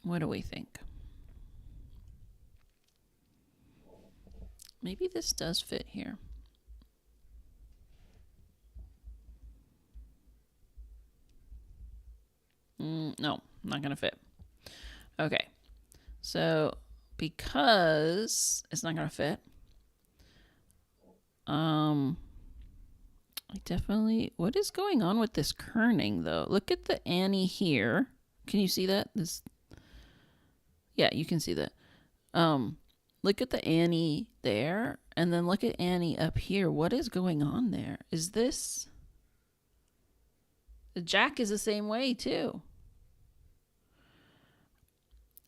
What do we think? Maybe this does fit here. No, not going to fit. Okay. So, because it's not going to fit, I definitely... what is going on with this kerning, though? Look at the Annie here. Can you see that? Yeah, you can see that. Look at the Annie there, and then look at Annie up here. What is going on there? Is this... Jack is the same way, too.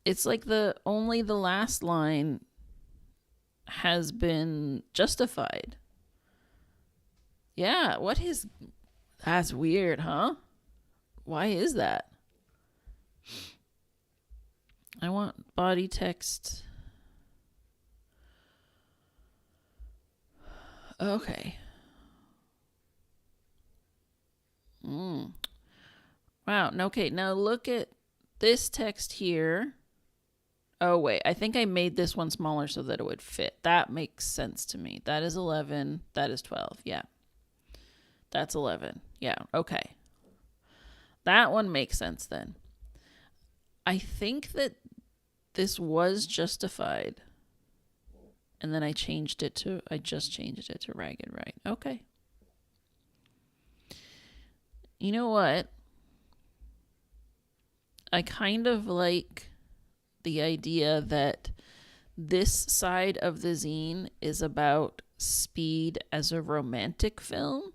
It's like only the last line has been justified. Yeah, that's weird, huh? Why is that? I want body text. Okay. Mm. Wow. Okay. Now look at this text here. Oh, wait. I think I made this one smaller so that it would fit. That makes sense to me. That is 11. That is 12. Yeah. That's 11. Yeah. Okay. That one makes sense then. I think that this was justified. And then I just changed it to ragged right. Okay. You know what? I kind of like the idea that this side of the zine is about Speed as a romantic film,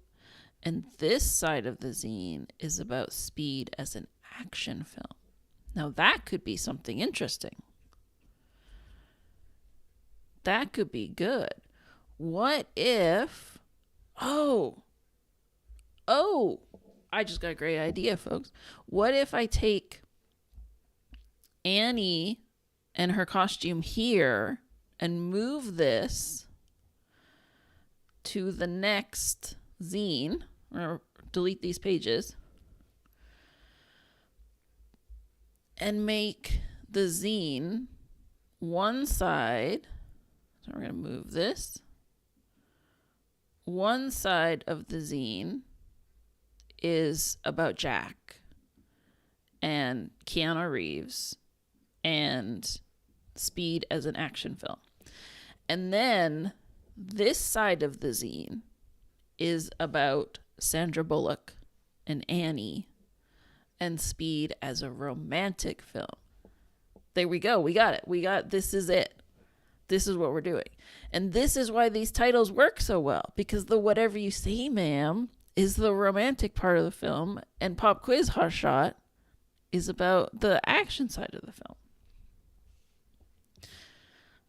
and this side of the zine is about Speed as an action film. Now, that could be something interesting. That could be good. What if. Oh, I just got a great idea, folks. What if I take Annie and her costume here and move this to the next zine, or delete these pages, and make the zine one side. So we're going to move this. One side of the zine is about Jack and Keanu Reeves and Speed as an action film. And then this side of the zine is about Sandra Bullock and Annie and Speed as a romantic film. There we go. We got it. This is it. This is what we're doing. And this is why these titles work so well, because the Whatever You Say, Ma'am is the romantic part of the film, and Pop Quiz Hot Shot is about the action side of the film.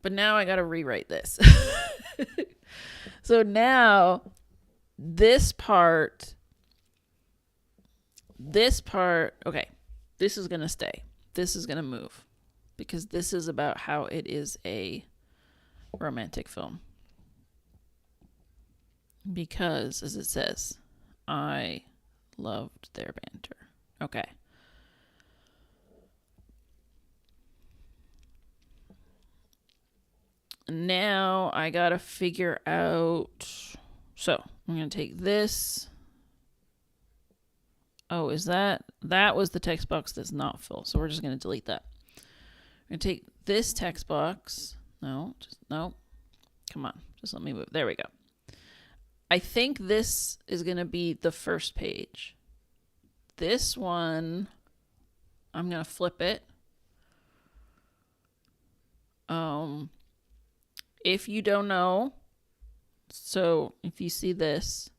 But now I got to rewrite this. So now this part, okay, this is going to stay. This is going to move because this is about how it is a romantic film. Because, as it says, I loved their banter. Okay. Now I gotta figure out. So I'm gonna take this. Oh, is that was the text box that's not full? So we're just gonna delete that. I'm gonna take this text box. No. Come on, just let me move. There we go. I think this is gonna be the first page. This one, I'm gonna flip it. If you don't know, so if you see this,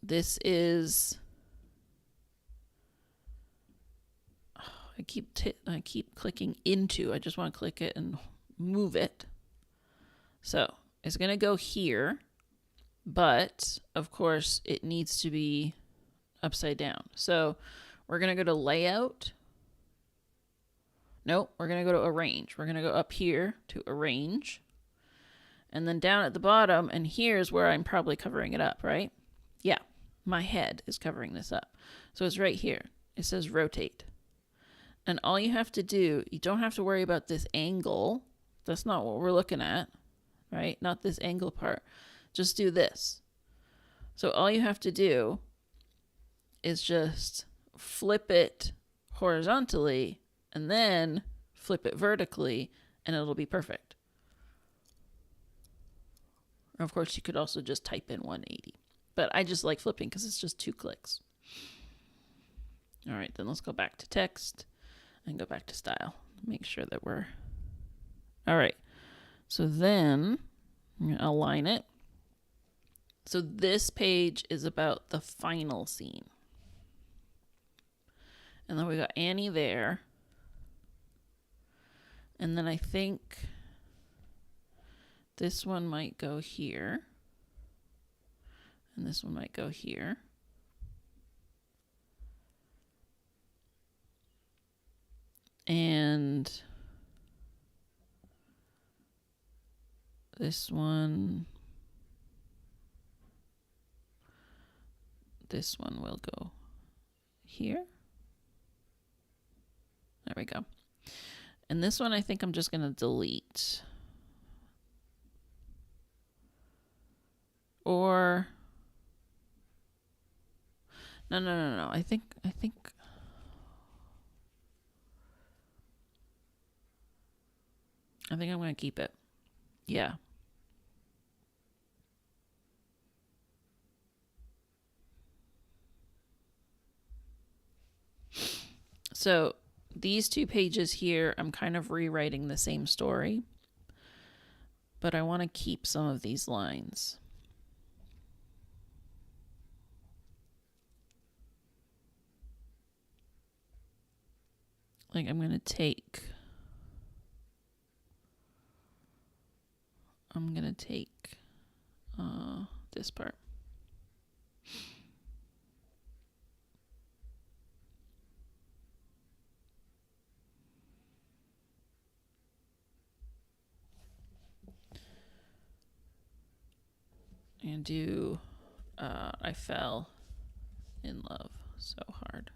this is. I keep clicking into. I just want to click it and move it. So it's gonna go here, but of course it needs to be upside down. So we're gonna go to layout. Nope, we're going to go to arrange. We're going to go up here to arrange. And then down at the bottom, and here's where I'm probably covering it up, right? Yeah, my head is covering this up. So it's right here. It says rotate. And all you have to do, you don't have to worry about this angle. That's not what we're looking at, right? Not this angle part. Just do this. So all you have to do is just flip it horizontally and then flip it vertically, and it'll be perfect. Of course, you could also just type in 180. But I just like flipping because it's just 2 clicks. All right, then let's go back to text and go back to style. Make sure that we're... All right, so then I'm going to align it. So this page is about the final scene. And then we got Annie there. And then I think this one might go here. And this one might go here. And This one will go here. There we go. And this one I think I'm just going to delete. Or no. I think I'm going to keep it. Yeah. So these 2 pages here, I'm kind of rewriting the same story, but I want to keep some of these lines. Like I'm going to take this part. And do I fell in love so hard.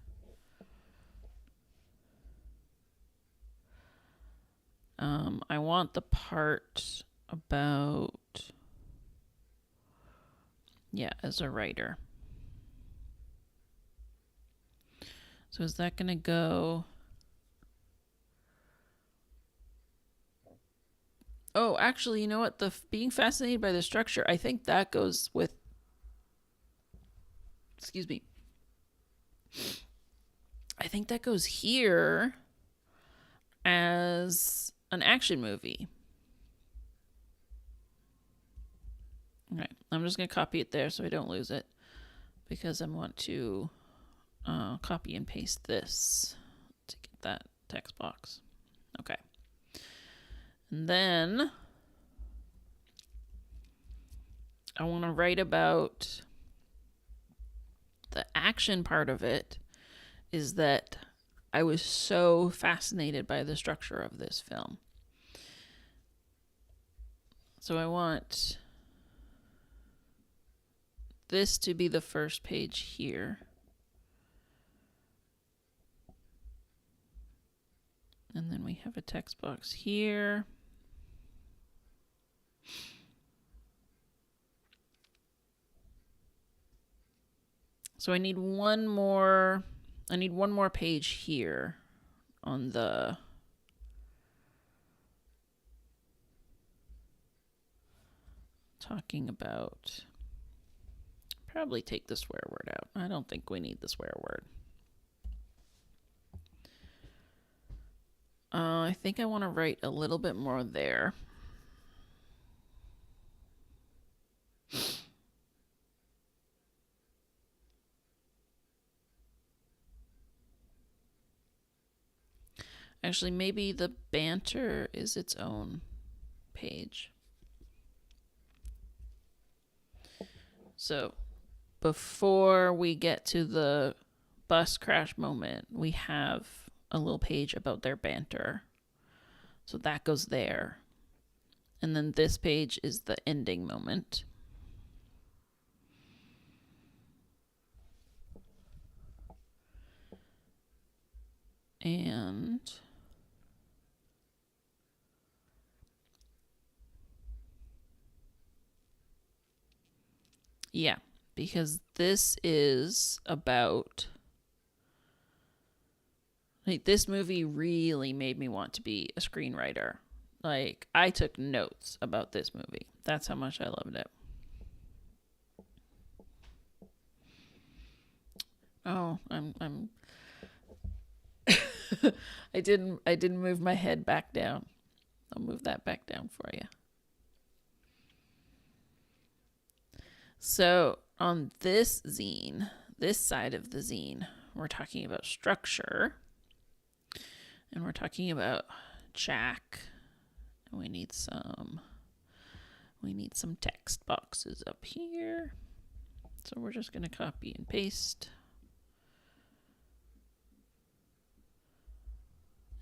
I want the part about, as a writer. So is that going to go? Oh, actually, you know what? The being fascinated by the structure, I think that goes with, excuse me. I think that goes here as an action movie. Okay, I'm just going to copy it there so I don't lose it, because I want to copy and paste this to get that text box. Okay. And then I want to write about the action part of it, is that I was so fascinated by the structure of this film. So I want this to be the first page here. And then we have a text box here. So I need one more page here on the talking about, probably take the swear word out. I don't think we need the swear word. I think I want to write a little bit more there. Actually, maybe the banter is its own page. So before we get to the bus crash moment, we have a little page about their banter. So that goes there. And then this page is the ending moment. And yeah, because this is about, like, this movie really made me want to be a screenwriter. Like, I took notes about this movie. That's how much I loved it. Oh, I'm I didn't move my head back down. I'll move that back down for you. So on this zine, this side of the zine, we're talking about structure, and we're talking about Jack, and we need some text boxes up here. So we're just going to copy and paste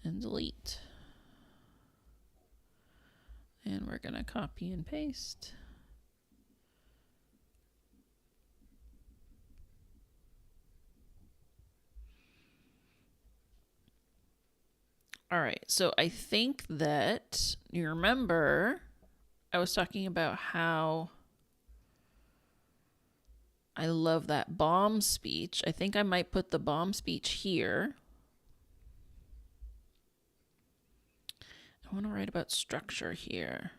and delete. And we're going to copy and paste. All right, so I think that you remember I was talking about how I love that bomb speech. I think I might put the bomb speech here. I want to write about structure here.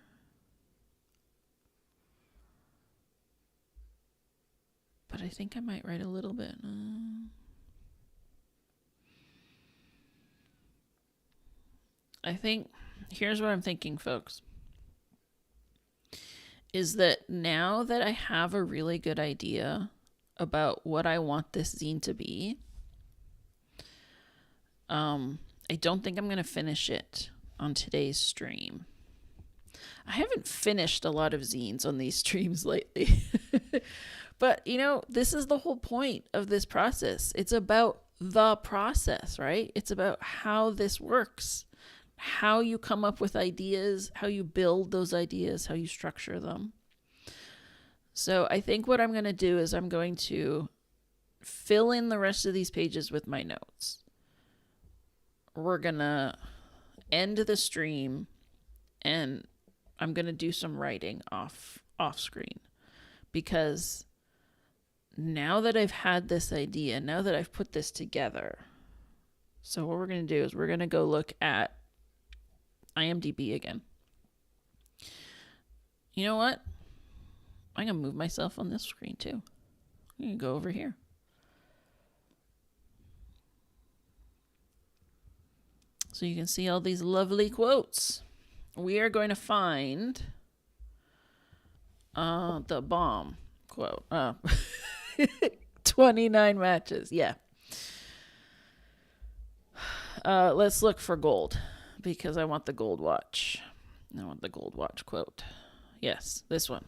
But I think I might write a little bit. I think, here's what I'm thinking, folks, is that now that I have a really good idea about what I want this zine to be, I don't think I'm going to finish it on today's stream. I haven't finished a lot of zines on these streams lately. But, you know, this is the whole point of this process. It's about the process, right? It's about how this works, how you come up with ideas, how you build those ideas, how you structure them. So I think what I'm going to do is I'm going to fill in the rest of these pages with my notes. We're going to end the stream and I'm going to do some writing off screen, because now that I've had this idea, now that I've put this together, so what we're going to do is we're going to go look at IMDb again. You know what? I'm going to move myself on this screen too. I'm going to go over here. So you can see all these lovely quotes. We are going to find the bomb quote. 29 matches. Yeah. Let's look for gold, because I want the gold watch. I want the gold watch quote. Yes, this one.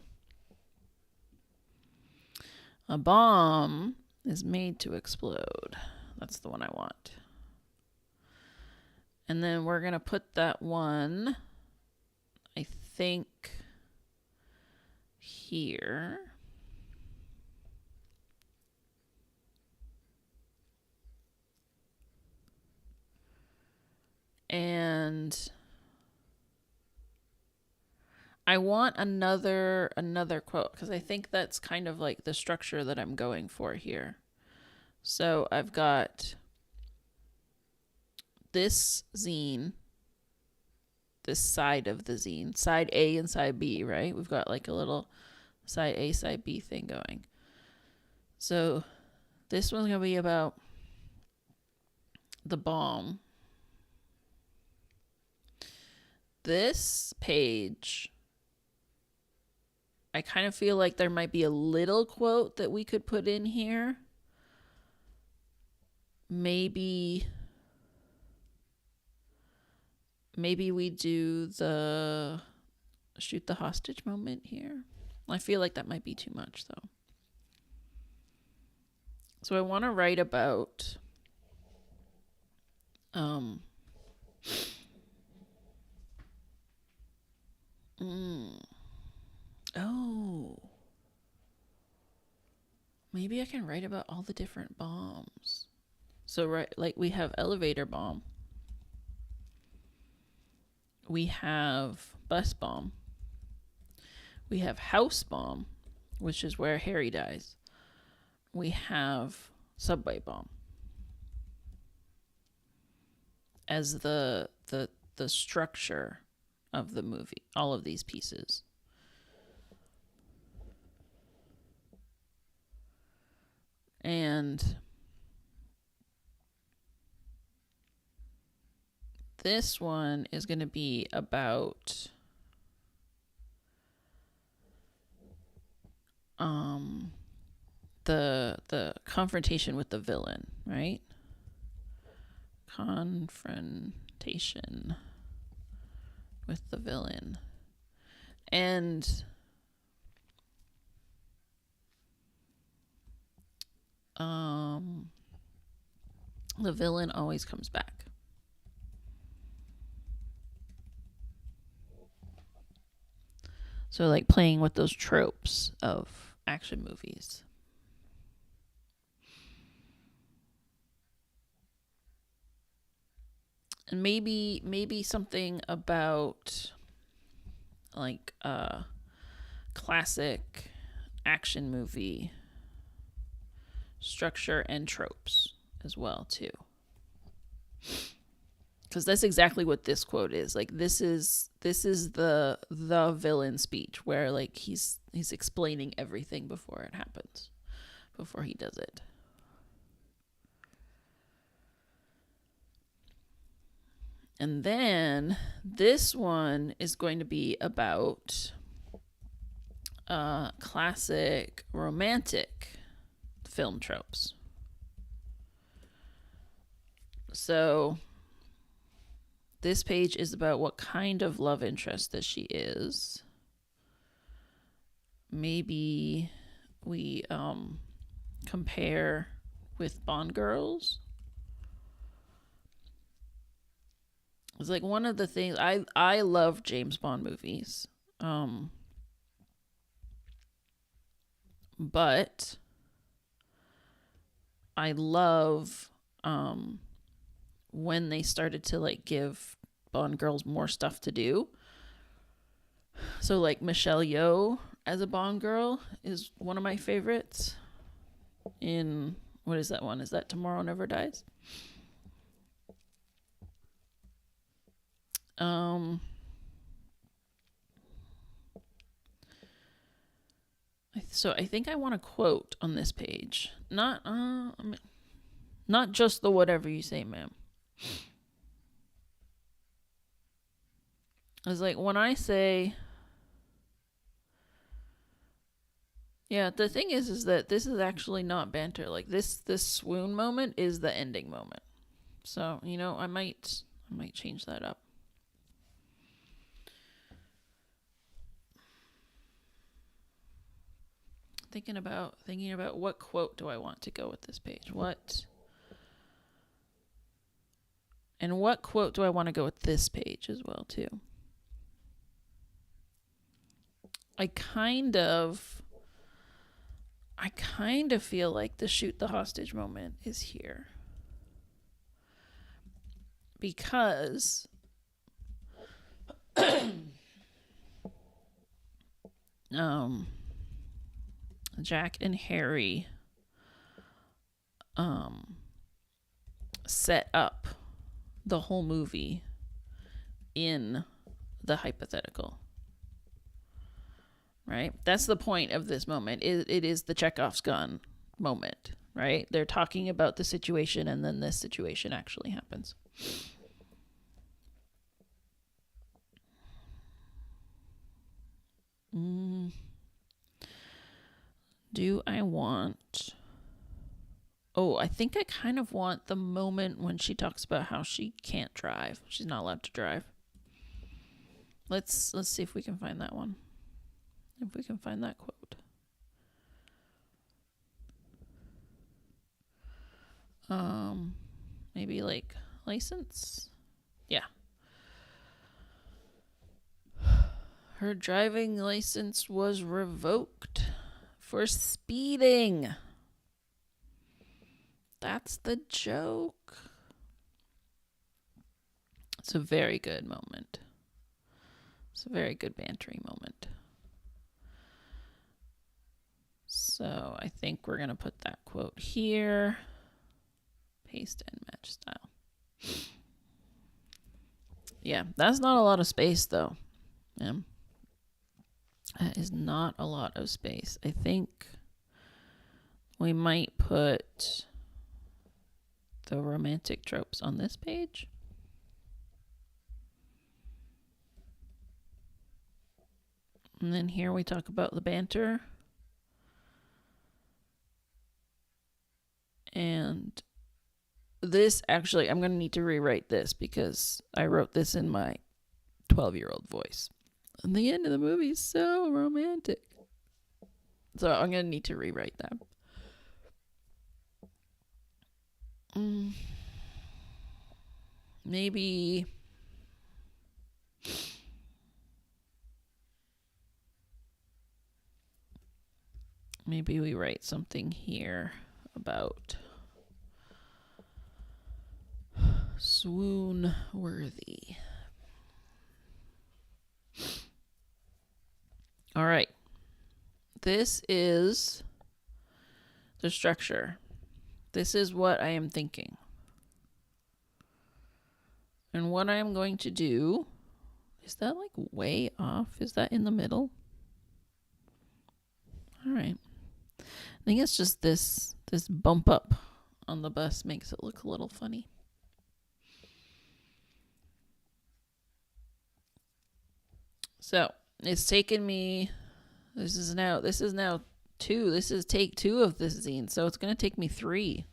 A bomb is made to explode. That's the one I want. And then we're going to put that one, I think, here. And I want another quote, because I think that's kind of like the structure that I'm going for here. So I've got this zine, this side of the zine, side A and side B, right? We've got like a little side A, side B thing going. So this one's going to be about the bomb. This page, I kind of feel like there might be a little quote that we could put in here. Maybe we do the shoot the hostage moment here. I feel like that might be too much, though. So I want to write about maybe I can write about all the different bombs. So, right, like we have elevator bomb. We have bus bomb. We have house bomb, which is where Harry dies. We have subway bomb as the structure of the movie, all of these pieces. And this one is going to be about the confrontation with the villain, right? Confrontation with the villain. And the villain always comes back. So, like, playing with those tropes of action movies. And maybe something about like classic action movie structure and tropes as well too, because that's exactly what this quote is. Like, this is the villain speech where, like, he's explaining everything before it happens, before he does it. And then this one is going to be about classic romantic film tropes. So this page is about what kind of love interest that she is. Maybe we compare with Bond girls. It's like one of the things I love James Bond movies. But I love when they started to, like, give Bond girls more stuff to do. So, like, Michelle Yeoh as a Bond girl is one of my favorites. In, what is that one? Is that Tomorrow Never Dies? So I think I want a quote on this page. Not just the whatever you say, ma'am. It's like when I say, yeah, the thing is that this is actually not banter. Like, this swoon moment is the ending moment. So, you know, I might change that up. Thinking about what quote do I want to go with this page? What quote do I want to go with this page as well too? I kind of feel like the shoot the hostage moment is here. Because Jack and Harry set up the whole movie in the hypothetical. Right? That's the point of this moment. It is the Chekhov's gun moment, right? They're talking about the situation, and then this situation actually happens. Do I want... Oh, I think I kind of want the moment when she talks about how she can't drive. She's not allowed to drive. Let's see if we can find that one. If we can find that quote. Maybe like license? Yeah. Her driving license was revoked for speeding. That's the joke. It's a very good moment. It's a very good bantering moment. So I think we're going to put that quote here. Paste and match style. Yeah, that's not a lot of space though. Yeah. That is not a lot of space. I think we might put the romantic tropes on this page. And then here we talk about the banter. And this, actually, I'm going to need to rewrite this because I wrote this in my 12-year-old voice. And the end of the movie is so romantic. So I'm going to need to rewrite that. Maybe maybe we write something here about swoon worthy. All right. This is the structure. This is what I am thinking. And what I am going to do, is that like way off? Is that in the middle? All right. I think it's just this bump up on the bus makes it look a little funny. So it's taken me, this is now two. This is take 2 of this zine. So it's going to take me 3.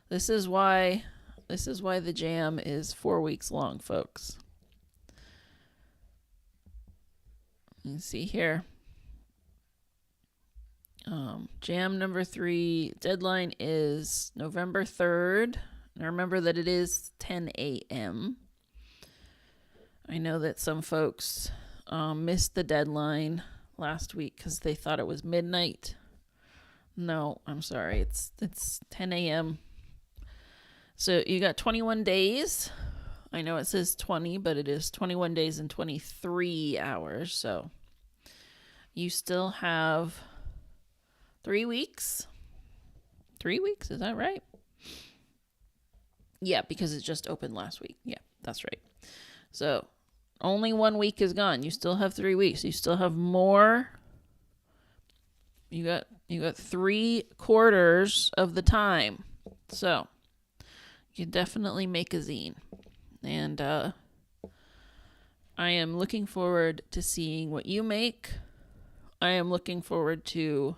This is why the jam is 4 weeks long, folks. You see here. Jam number 3 deadline is November 3rd. Now remember that it is 10 a.m. I know that some folks missed the deadline last week because they thought it was midnight. No, I'm sorry. It's 10 a.m. So you got 21 days. I know it says 20, but it is 21 days and 23 hours. So you still have 3 weeks. 3 weeks, is that right? Yeah, because it just opened last week. Yeah, that's right. So only 1 week is gone. You still have 3 weeks. You still have more. You got 3/4 of the time. So you can definitely make a zine. And I am looking forward to seeing what you make. I am looking forward to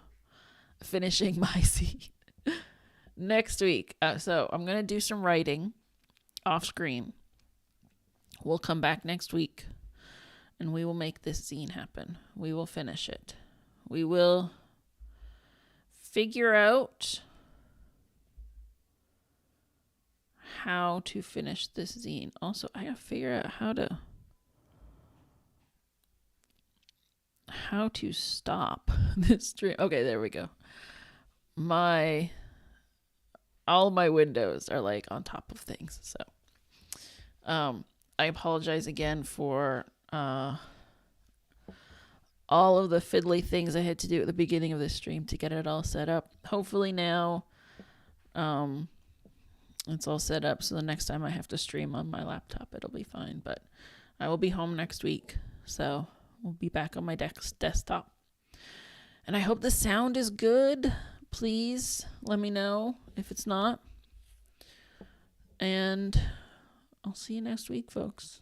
finishing my zine next week. So I'm going to do some writing off screen. We'll come back next week and we will make this zine happen. We will finish it. We will figure out how to finish this zine. Also, I gotta figure out how to stop this stream. Okay, there we go. All my windows are like on top of things. So I apologize again for all of the fiddly things I had to do at the beginning of this stream to get it all set up. Hopefully now it's all set up, so the next time I have to stream on my laptop, it'll be fine. But I will be home next week, so we'll be back on my desktop. And I hope the sound is good. Please let me know if it's not. And I'll see you next week, folks.